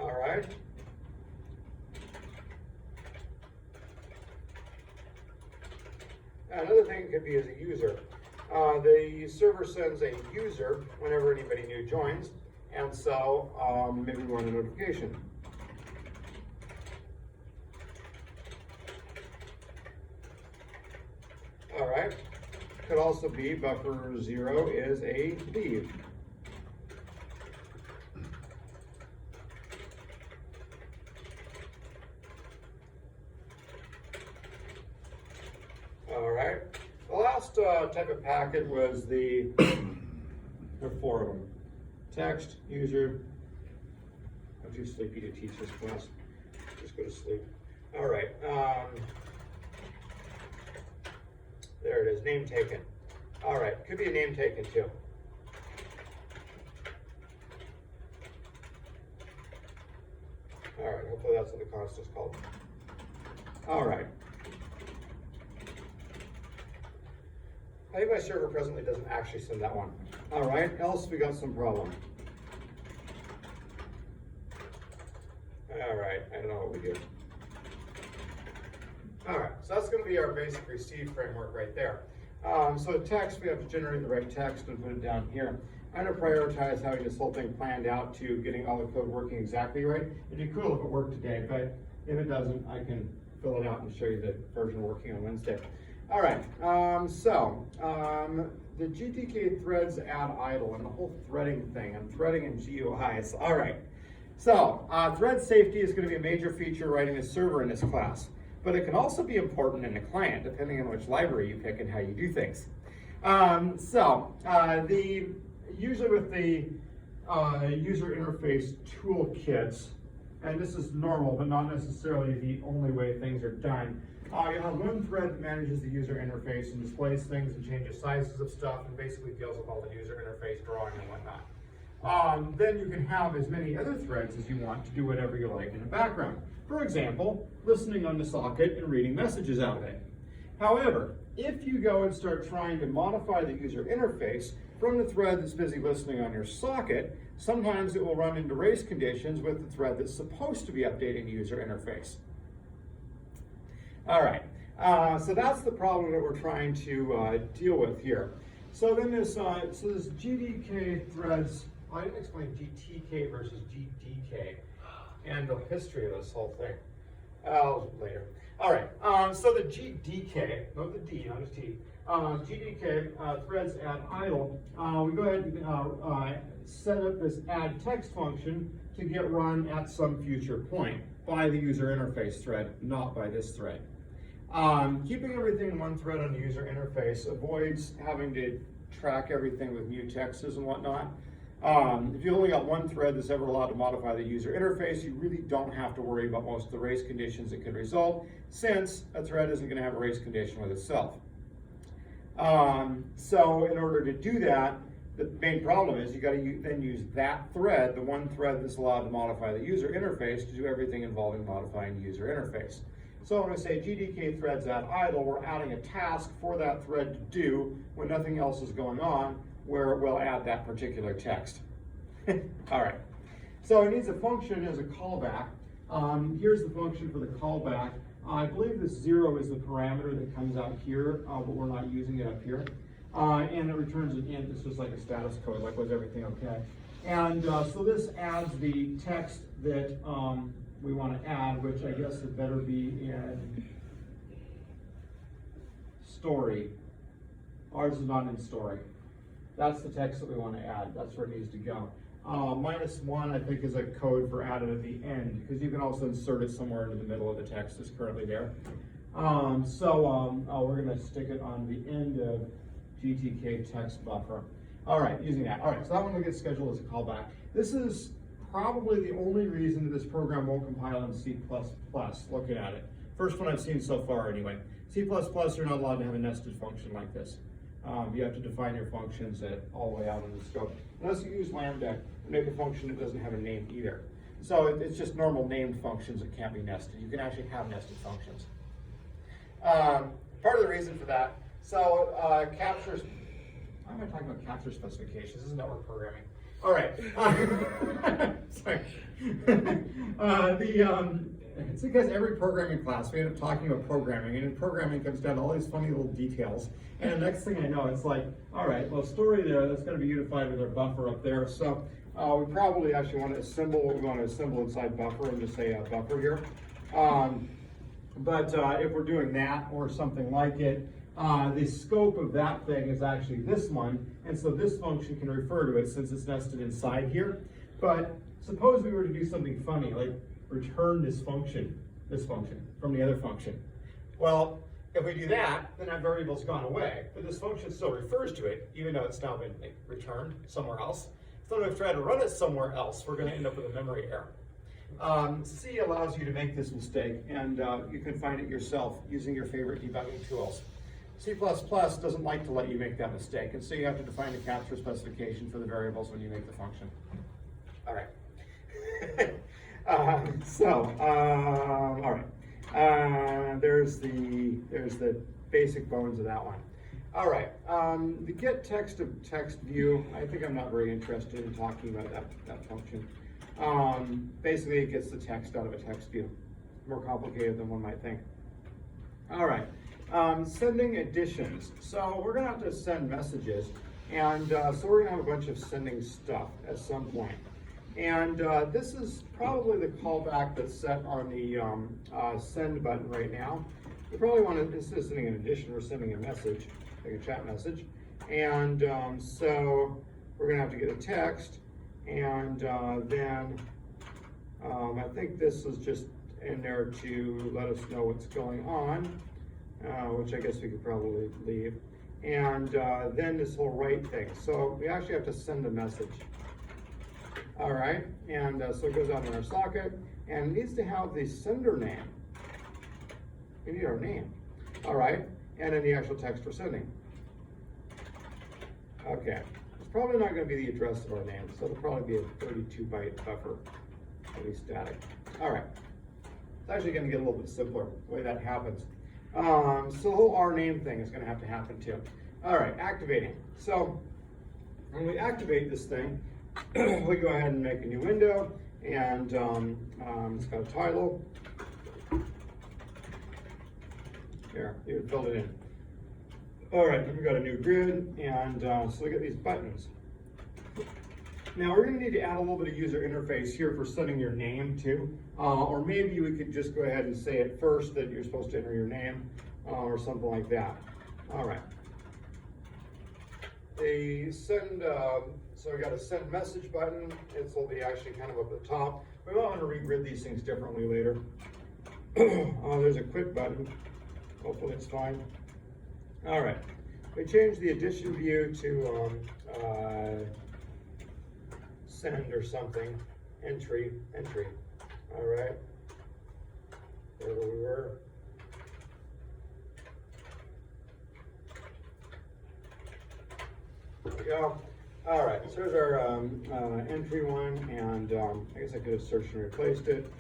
All right. Another thing could be as a user. The server sends a user whenever anybody new joins, and so maybe we want a notification. All right, could also be buffer 0 is a leave. All right, the last type of packet was there are 4 of them. Text, user. I'm too sleepy to teach this class. Just go to sleep. All right. There it is, name taken. All right, could be a name taken too. All right, hopefully that's what the constant's called. All right. I think my server presently doesn't actually send that one. All right, else we got some problem. All right, I don't know what we do. All right, so that's gonna be our basic receive framework right there. So text, we have to generate the right text and put it down here. I'm gonna prioritize having this whole thing planned out to getting all the code working exactly right. It'd be cool if it worked today, but if it doesn't, I can fill it out and show you the version working on Wednesday. All right, the GTK threads add idle and the whole threading thing, and threading in GUIs. All right, so thread safety is gonna be a major feature writing a server in this class, but it can also be important in the client, depending on which library you pick and how you do things. Usually with the user interface toolkits, and this is normal, but not necessarily the only way things are done. You have one thread that manages the user interface and displays things and changes sizes of stuff and basically deals with all the user interface drawing and whatnot. Then you can have as many other threads as you want to do whatever you like in the background. For example, listening on the socket and reading messages out of it. However, if you go and start trying to modify the user interface from the thread that's busy listening on your socket, sometimes it will run into race conditions with the thread that's supposed to be updating the user interface. All right, so that's the problem that we're trying to deal with here. So then this GDK threads, I didn't explain GTK versus GDK and the history of this whole thing. Later. All right, so the GDK, not the D, not a T, GDK threads add idle. We go ahead and set up this add text function to get run at some future point by the user interface thread, not by this thread. Keeping everything in one thread on the user interface avoids having to track everything with mutexes and whatnot. If you only got one thread that's ever allowed to modify the user interface, you really don't have to worry about most of the race conditions that could result, since a thread isn't going to have a race condition with itself. So in order to do that, the main problem is you got to then use that thread, the one thread that's allowed to modify the user interface, to do everything involving modifying the user interface. So when I say GDK threads add idle, we're adding a task for that thread to do when nothing else is going on, where it will add that particular text. All right, so it needs a function as a callback. Here's the function for the callback. I believe this 0 is the parameter that comes out here, but we're not using it up here. And it returns an int. It's just like a status code, like was everything okay? And so this adds the text that we want to add, which I guess it better be in story. Ours is not in story. That's the text that we want to add. That's where it needs to go. -1, I think, is a code for added at the end, because you can also insert it somewhere into the middle of the text that's currently there. We're going to stick it on the end of GTK text buffer. All right, using that. All right, so that one will get scheduled as a callback. This is probably the only reason that this program won't compile in C++, looking at it. First one I've seen so far anyway. C++, you're not allowed to have a nested function like this. You have to define your functions all the way out in the scope. Unless you use Lambda and make a function that doesn't have a name either. So it's just normal named functions that can't be nested. You can actually have nested functions. Part of the reason for that, captures, why am I talking about capture specifications? This is network programming. All right. Sorry. It's because every programming class, we end up talking about programming, and in programming comes down to all these funny little details. And the next thing I know, it's like, all right, well, story there, that's going to be unified with our buffer up there. So we probably actually want to assemble what we want to assemble inside buffer and just say buffer here. If we're doing that or something like it, the scope of that thing is actually this one, and so this function can refer to it since it's nested inside here. But suppose we were to do something funny, like return this function from the other function. Well, if we do that, then that variable's gone away, but this function still refers to it, even though it's now been returned somewhere else. So if we try to run it somewhere else, we're going to end up with a memory error. C allows you to make this mistake, and you can find it yourself using your favorite debugging tools. C++ doesn't like to let you make that mistake, and so you have to define the capture specification for the variables when you make the function. All right. All right. There's the basic bones of that one. All right. The get text of text view, I think I'm not very interested in talking about that function. Basically, it gets the text out of a text view. More complicated than one might think. All right, sending additions. So we're gonna have to send messages, and so we're gonna have a bunch of sending stuff at some point. And this is probably the callback that's set on the send button right now. We probably want to, instead of sending an addition, we're sending a message, like a chat message. And so we're gonna have to get a text, and then I think this is just in there to let us know what's going on, which I guess we could probably leave. And then this whole write thing. So we actually have to send a message. All right, and so it goes out in our socket, and it needs to have the sender name. We need our name. All right, and then the actual text we're sending. Okay, it's probably not going to be the address of our name, so it'll probably be a 32-byte buffer, at least static. All right, it's actually going to get a little bit simpler the way that happens. So the whole our name thing is going to happen too. All right, activating. So when we activate this thing, we go ahead and make a new window, and it's got a title. There, you filled it in. All right, then we got a new grid, and so we got these buttons. Now we're going to need to add a little bit of user interface here for setting your name too, or maybe we could just go ahead and say it first that you're supposed to enter your name, or something like that. All right. The send, so we got a send message button. It'll be actually kind of up at the top. We might want to regrid these things differently later. There's a quit button. Hopefully it's fine. All right. We changed the addition view to send or something. Entry. All right. There we were. There we go. All right, so there's our entry one, and I guess I could have searched and replaced it,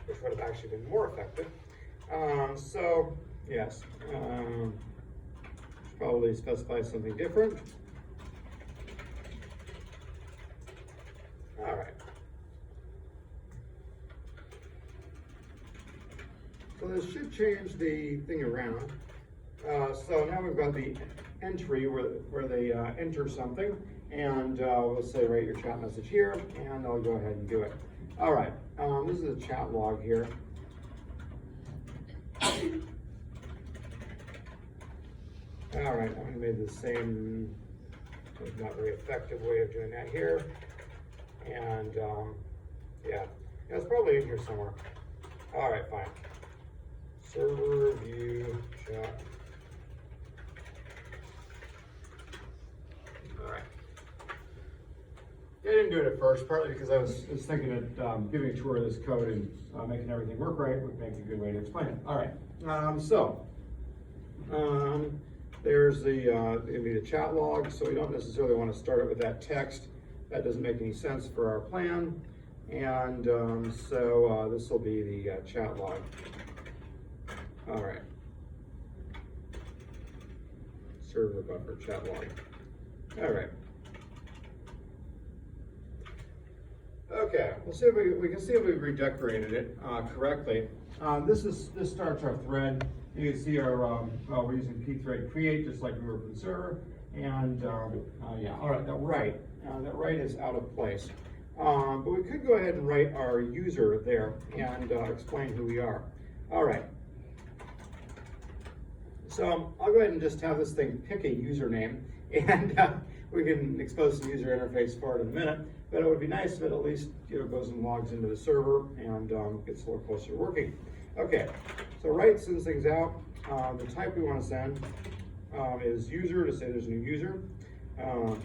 which would have actually been more effective. So, yes, probably specify something different. All right. So this should change the thing around. So now we've got the entry where they enter something, and we'll say write your chat message here, and I'll go ahead and do it. All right, this is a chat log here. All right, I'm gonna make the same, not very effective way of doing that here. And yeah, it's probably in here somewhere. All right, fine. Server view chat. All right. I didn't do it at first, partly because I was thinking that giving a tour of this code and making everything work right would make a good way to explain it. All right. There's the chat log, so we don't necessarily want to start it with that text. That doesn't make any sense for our plan. And so this will be the chat log. All right. Server buffer chat log. All right. Okay, we'll see if we can see if we've redecorated it correctly. This starts our thread. You can see our we're using pthread create just like we were for the server. And yeah, all right, that right is out of place. But we could go ahead and write our user there and explain who we are. All right. So I'll go ahead and just have this thing pick a username, and we can expose some user interface for it in a minute. But it would be nice if it at least goes and logs into the server and gets a little closer to working. Okay, so write sends things out. The type we want to send is user, to say there's a new user. All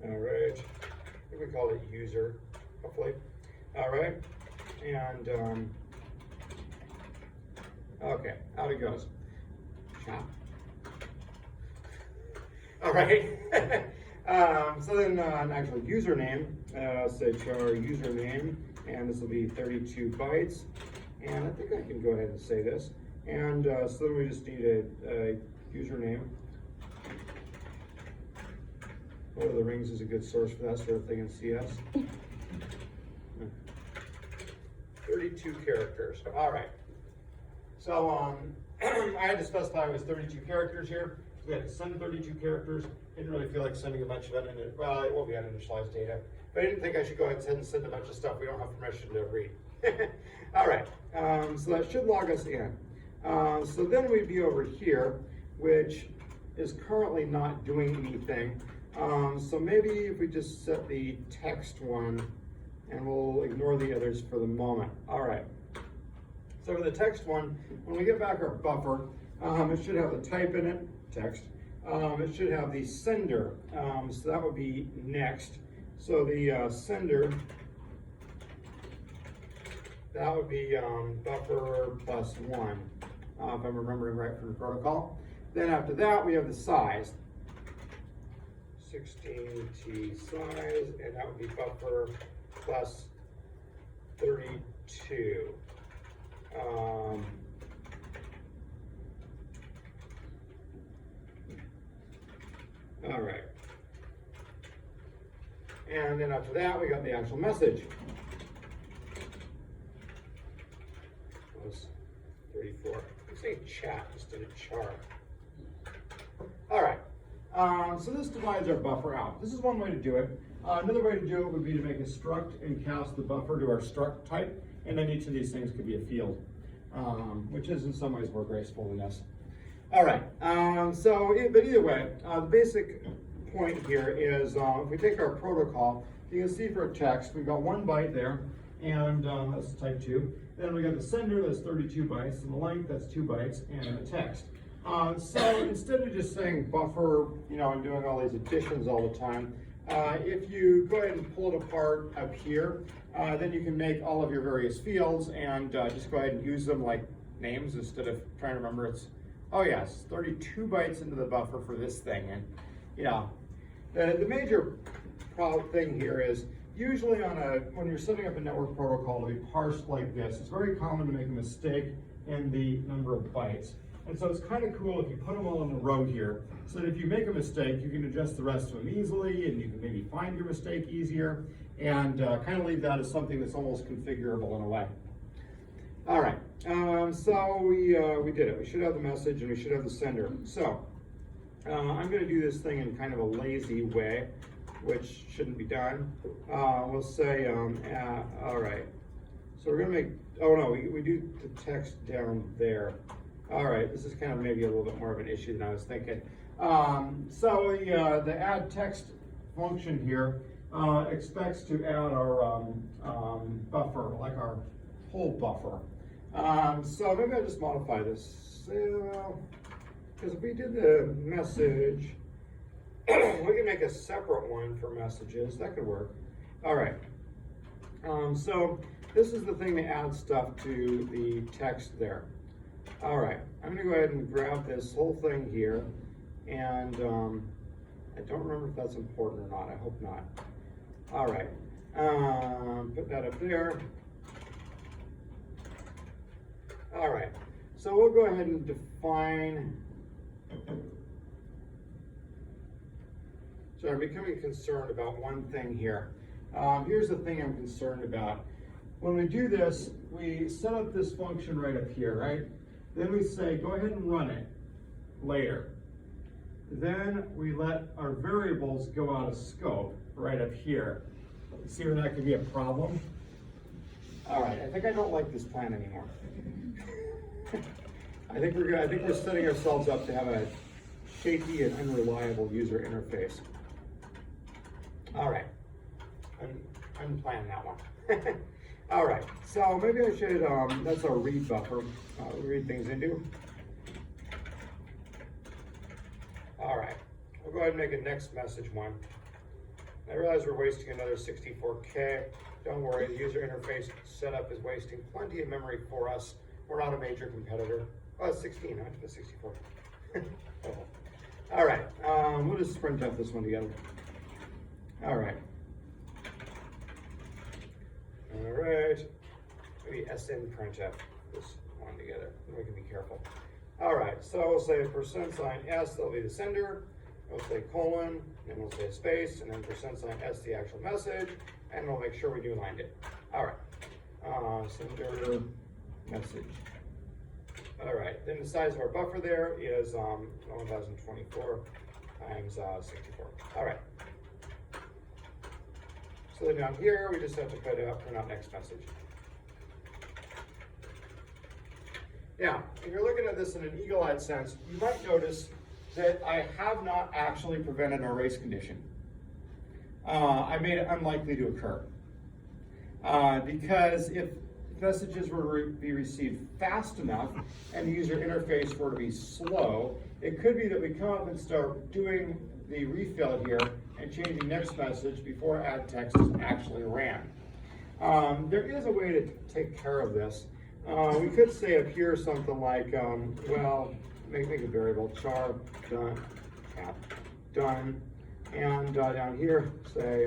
right, I think we call it user, hopefully. All right, and okay, out it goes. Chat. All right. So then an actual username, say char username, and this will be 32 bytes. And I think I can go ahead and say this. And so then we just need a username. Lord of the Rings is a good source for that sort of thing in CS. 32 characters. All right. So I had to specify it was 32 characters here. So we had to send 32 characters. Didn't really feel like sending a bunch of well, it will be uninitialized data. But I didn't think I should go ahead and send a bunch of stuff we don't have permission to read. All right, so that should log us in. So then we'd be over here, which is currently not doing anything. So maybe if we just set the text one, and we'll ignore the others for the moment. All right. So for the text one, when we get back our buffer, it should have the type in it, text. It should have the sender, so that would be next. So the sender, that would be buffer +1, if I'm remembering right from the protocol. Then after that, we have the size, 16T size, and that would be buffer +32. All right. And then after that, we got the actual message. Was 34. I'm saying chat instead of char. All right. So this divides our buffer out. This is one way to do it. Another way to do it would be to make a struct and cast the buffer to our struct type, and then each of these things could be a field, which is in some ways more graceful than this. All right, but either way, the basic point here is if we take our protocol, you can see for a text, we've got 1 byte there, and that's type 2. Then we got the sender, that's 32 bytes, and the length, that's 2 bytes, and the text. So instead of just saying buffer, and doing all these additions all the time, if you go ahead and pull it apart up here, then you can make all of your various fields and just go ahead and use them like names instead of trying to remember oh yes, 32 bytes into the buffer for this thing. And the major problem thing here is usually when you're setting up a network protocol to be parsed like this, it's very common to make a mistake in the number of bytes. And so it's kind of cool if you put them all in a row here, so that if you make a mistake, you can adjust the rest of them easily, and you can maybe find your mistake easier, and kind of leave that as something that's almost configurable in a way. All right, so we did it. We should have the message, and we should have the sender. So I'm going to do this thing in kind of a lazy way, which shouldn't be done. We'll say, all right. So we're going to make, oh no, we do the text down there. All right, this is kind of maybe a little bit more of an issue than I was thinking. So the add text function here expects to add our buffer, like our whole buffer. So maybe I'll just modify this. Because if we did the message, we can make a separate one for messages. That could work. All right. So this is the thing that adds stuff to the text there. All right, I'm going to go ahead and grab this whole thing here, and I don't remember if that's important or not. I hope not. All right, put that up there. All right, so we'll go ahead and define. So I'm becoming concerned about one thing here. Here's the thing I'm concerned about. When we do this, we set up this function right up here, right? Then we say, go ahead and run it later. Then we let our variables go out of scope right up here. See where that could be a problem? All right, I think I don't like this plan anymore. I think we're setting ourselves up to have a shaky and unreliable user interface. All right, unplan that one. All right, so maybe I should, that's our read buffer, we read things into. All right, we'll go ahead and make a next message one. I realize we're wasting another 64K. Don't worry, the user interface setup is wasting plenty of memory for us. We're not a major competitor. Oh, it's 16, I have to put 64. All right, we'll just sprint up this one together. All right. All right, maybe SN printf this one together, we can be careful. All right, so we'll say %S, that'll be the sender. We'll say colon, then we'll say a space, and then %S, the actual message, and we'll make sure we new lined it. All right, sender message. All right, then the size of our buffer there is 1024 times 64. All right. So then down here, we just have to print out next message. Now, if you're looking at this in an eagle-eyed sense, you might notice that I have not actually prevented an erase condition. I made it unlikely to occur. Because if messages were to be received fast enough and the user interface were to be slow, it could be that we come up and start doing the refill here and changing next message before add text is actually ran. There is a way to take care of this. We could say up here something like, well, make a variable char done, cap done, and down here say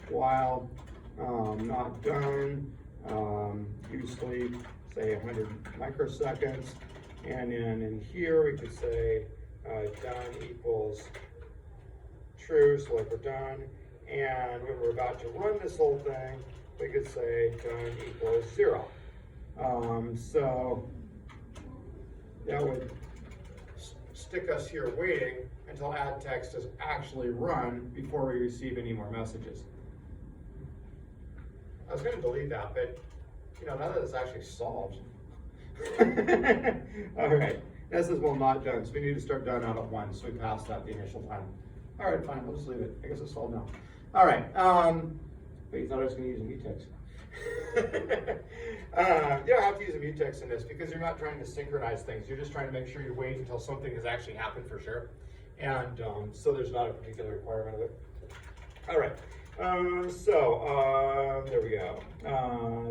while not done, you sleep, say 100 microseconds, and then in here we could say done equals true, so like we're done, and when we're about to run this whole thing, we could say done equals 0. So that would stick us here waiting until add text is actually run before we receive any more messages. I was going to delete that, but now that it's actually solved. All right, this is well not done, so we need to start done out at 1, so we passed out the initial time. All right, fine, we'll just leave it. I guess it's solved now. All right, wait, you thought I was going to use a mutex. You don't have to use a mutex in this because you're not trying to synchronize things. You're just trying to make sure you wait until something has actually happened for sure. And so there's not a particular requirement of it. All right. There we go.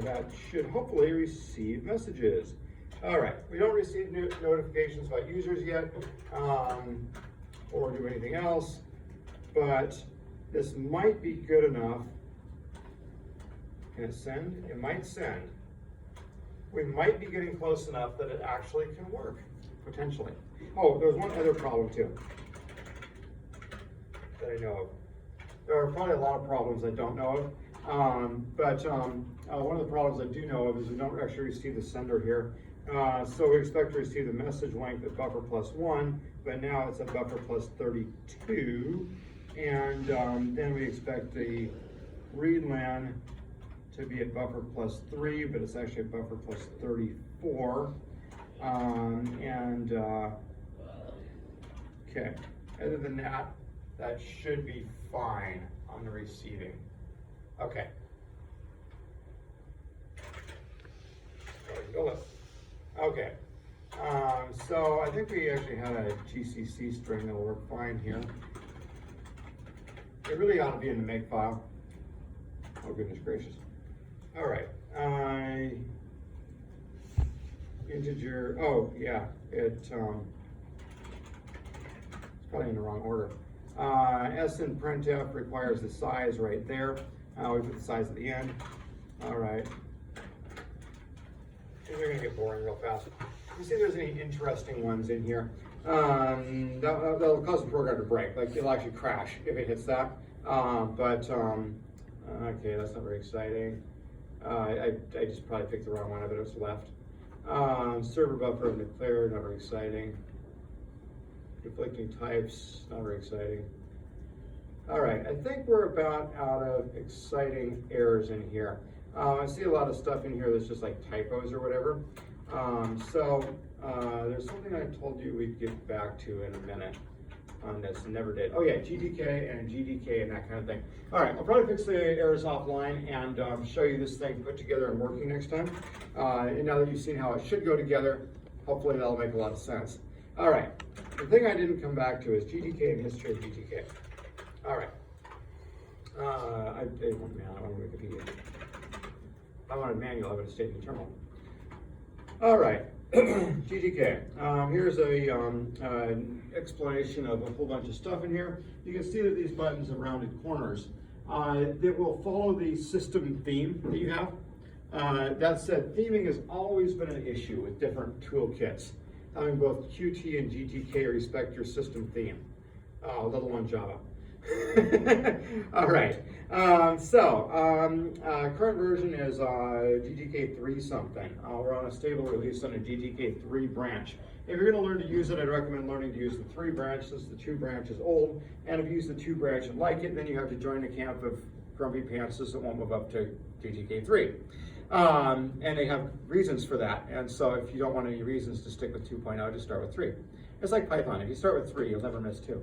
That should hopefully receive messages. All right, we don't receive notifications about users yet, or do anything else, but this might be good enough. Can it send? It might send. We might be getting close enough that it actually can work, potentially. Oh, there's one other problem too, that I know of. There are probably a lot of problems I don't know of, but one of the problems I do know of is we don't actually receive the sender here. So we expect to receive the message length at buffer +1, but now it's at buffer +32, and then we expect the read len to be at buffer +3, but it's actually at buffer +34, okay, other than that, that should be fine on the receiving. Okay. Okay. So I think we actually had a GCC string that'll work fine here. It really ought to be in the make file. Oh goodness gracious. All right. Integer. Oh yeah. It's probably in the wrong order. S in printf requires the size right there. We put the size at the end. All right. These are gonna get boring real fast. You see there's any interesting ones in here. That'll cause the program to break. Like it'll actually crash if it hits that. Okay, that's not very exciting. I just probably picked the wrong one, but it was left. Server buffer declared, not very exciting. Conflicting types, not very exciting. All right, I think we're about out of exciting errors in here. I see a lot of stuff in here that's just like typos or whatever. There's something I told you we'd get back to in a minute on this, and never did. Oh yeah, GDK and GDK and that kind of thing. All right, I'll probably fix the errors offline and show you this thing put together and working next time. And now that you've seen how it should go together, hopefully that'll make a lot of sense. All right, the thing I didn't come back to is GDK and history of GDK. All right. I want Wikipedia. If I wanted manual, I would have stayed in the terminal. All right, GDK. Here's an explanation of a whole bunch of stuff in here. You can see that these buttons have rounded corners. That will follow the system theme that you have. That said, theming has always been an issue with different toolkits. Having both Qt and GTK respect your system theme, let alone Java. All right. Current version is GTK 3 something. We're on a stable release on a GTK 3 branch. If you're going to learn to use it, I'd recommend learning to use the 3 branch since the 2 branch is old. And if you use the 2 branch and like it, then you have to join the camp of grumpy pantses that won't move up to GTK 3. And they have reasons for that. And so if you don't want any reasons to stick with 2.0, just start with 3. It's like Python. If you start with 3, you'll never miss 2.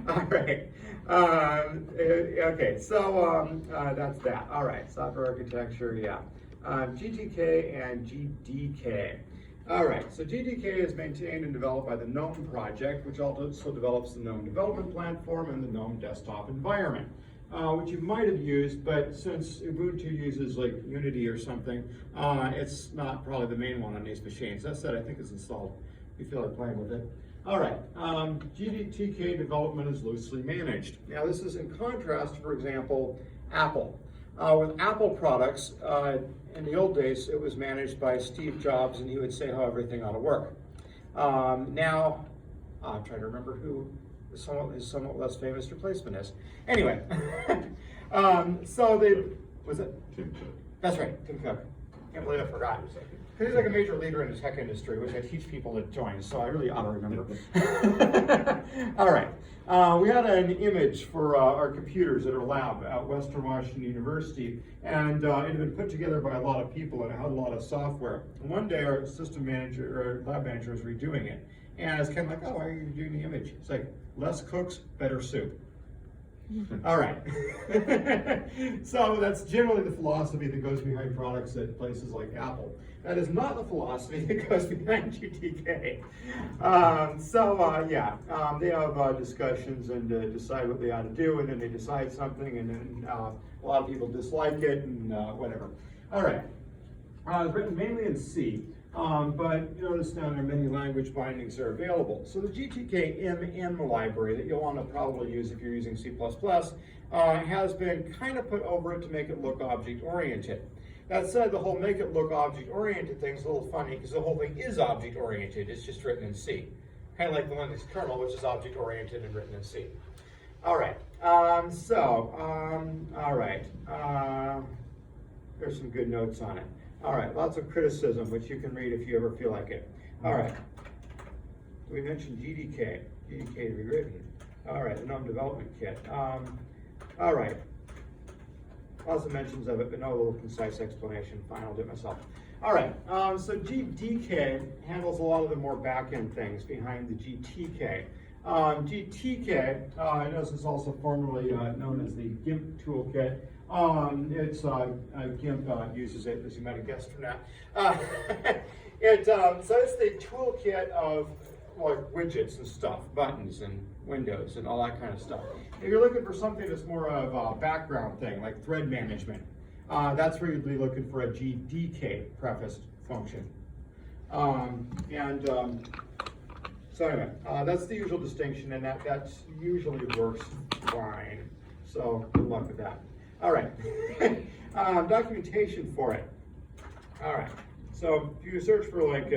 All right. Okay, so that's that. All right, software architecture, yeah. GTK and GDK. All right, so GDK is maintained and developed by the GNOME project, which also develops the GNOME development platform and the GNOME desktop environment, which you might have used, but since Ubuntu uses like Unity or something, it's not probably the main one on these machines. That said, I think it's installed. If you feel like playing with it. All right, GTK development is loosely managed. Now this is in contrast, for example, Apple. With Apple products, in the old days, it was managed by Steve Jobs, and he would say how everything ought to work. Now, I'm trying to remember who his somewhat less famous replacement is. Anyway, was it? Tim Cook. That's right, Tim Cook. Can't believe I forgot. Because he's like a major leader in the tech industry, which I teach people to join, so I really ought to remember. All right. We had an image for our computers at our lab at Western Washington University, and it had been put together by a lot of people, and it had a lot of software. And one day, our system manager, or lab manager, was redoing it, and it's kind of like, oh, why are you doing the image? It's like, less cooks, better soup. All right. So that's generally the philosophy that goes behind products at places like Apple. That is not the philosophy that goes behind GTK. They have discussions and decide what they ought to do, and then they decide something, and then a lot of people dislike it, and whatever. All right. It's written mainly in C. But you notice down there many language bindings are available. So the GTK MM library that you'll want to probably use if you're using C++ has been kind of put over it to make it look object-oriented. That said, the whole make it look object-oriented thing is a little funny because the whole thing is object-oriented. It's just written in C. Kind of like the Linux kernel, which is object-oriented and written in C. All right. There's some good notes on it. All right, lots of criticism, which you can read if you ever feel like it. All right, we mentioned GDK, GDK to be written. All right, the GNOME development kit. All right, lots of mentions of it, but no little concise explanation. Fine, I'll do it myself. All right, so GDK handles a lot of the more back-end things behind the GTK. GTK, I know this is also formerly known as the GIMP toolkit. GIMP uses it, as you might have guessed from that. So it's the toolkit of like widgets and stuff, buttons and windows and all that kind of stuff. If you're looking for something that's more of a background thing, like thread management, that's where you'd be looking for a GDK prefaced function. So anyway, that's the usual distinction, and that usually works fine. So good luck with that. All right, documentation for it. All right, so if you search for like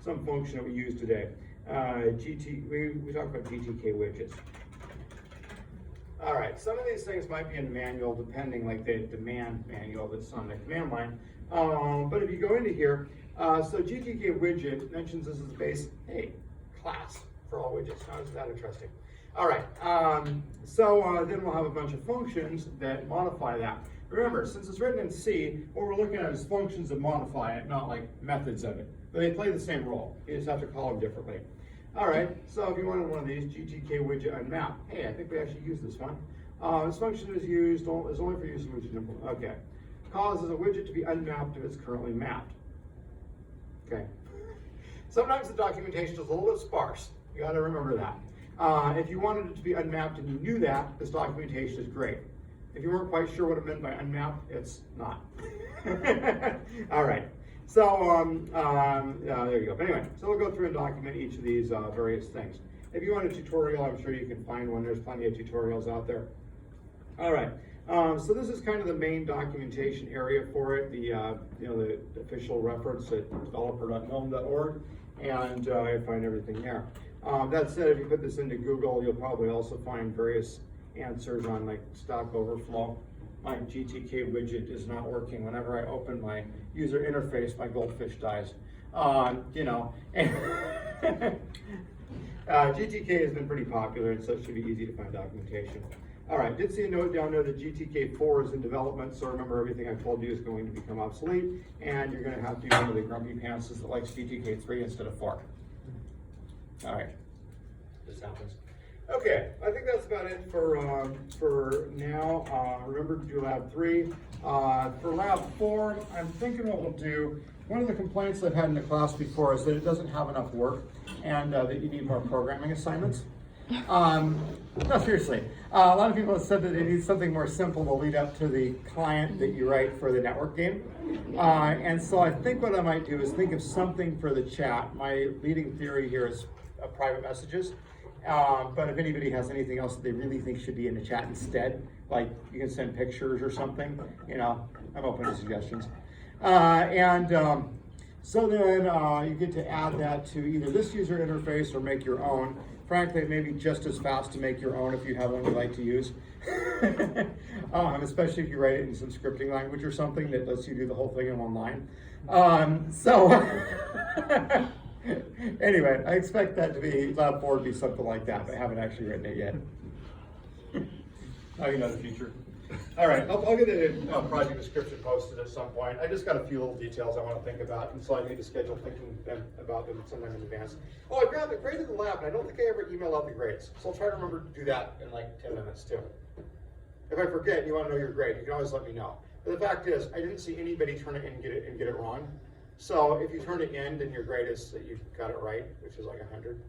some function that we use today, we talk about GTK widgets. All right, some of these things might be in the manual, depending, like the demand manual that's on the command line. But if you go into here, so GTK widget mentions this as a base class for all widgets. How is that interesting? All right, then we'll have a bunch of functions that modify that. Remember, since it's written in C, what we're looking at is functions that modify it, not like methods of it. But they play the same role. You just have to call them differently. All right, so if you wanted one of these, GTK widget unmap. Hey, I think we actually use this one. This function is only for use in widget number. Okay. Causes a widget to be unmapped if it's currently mapped. Okay. Sometimes the documentation is a little bit sparse. You got to remember that. If you wanted it to be unmapped and you knew that, this documentation is great. If you weren't quite sure what it meant by unmapped, it's not. All right. So there you go. But anyway, so we'll go through and document each of these various things. If you want a tutorial, I'm sure you can find one. There's plenty of tutorials out there. All right. So this is kind of the main documentation area for it. The the official reference at developer.gnome.org, and I find everything there. That said, if you put this into Google, you'll probably also find various answers on like Stack Overflow. My GTK widget is not working. Whenever I open my user interface, my goldfish dies. You know, GTK has been pretty popular, and so it should be easy to find documentation. All right, did see a note down there that GTK 4 is in development, so remember everything I told you is going to become obsolete, and you're going to have to be one of the grumpy pantses that likes GTK 3 instead of 4. All right, this happens. Okay, I think that's about it for now. Remember to do lab 3. For lab 4, I'm thinking what we'll do, one of the complaints I've had in the class before is that it doesn't have enough work and that you need more programming assignments. No, seriously. A lot of people have said that they need something more simple to lead up to the client that you write for the network game. And so I think what I might do is think of something for the chat. My leading theory here is private messages. But if anybody has anything else that they really think should be in the chat instead, like you can send pictures or something, you know, I'm open to suggestions. So then you get to add that to either this user interface or make your own. Frankly, it may be just as fast to make your own if you have one you like to use. Especially if you write it in some scripting language or something that lets you do the whole thing in one line. Anyway, I expect that to be, lab 4 to be something like that, but I haven't actually written it yet. Oh, you know the future. All right, I'll get a project description posted at some point. I just got a few little details I want to think about, and so I need to schedule thinking about them sometime in advance. Oh, I grabbed the grade in the lab, and I don't think I ever emailed out the grades, so I'll try to remember to do that in like 10 minutes too. If I forget and you want to know your grade, you can always let me know. But the fact is, I didn't see anybody turn it in and get it wrong. So if you turn it in, then your grade is that you got it right, which is like 100.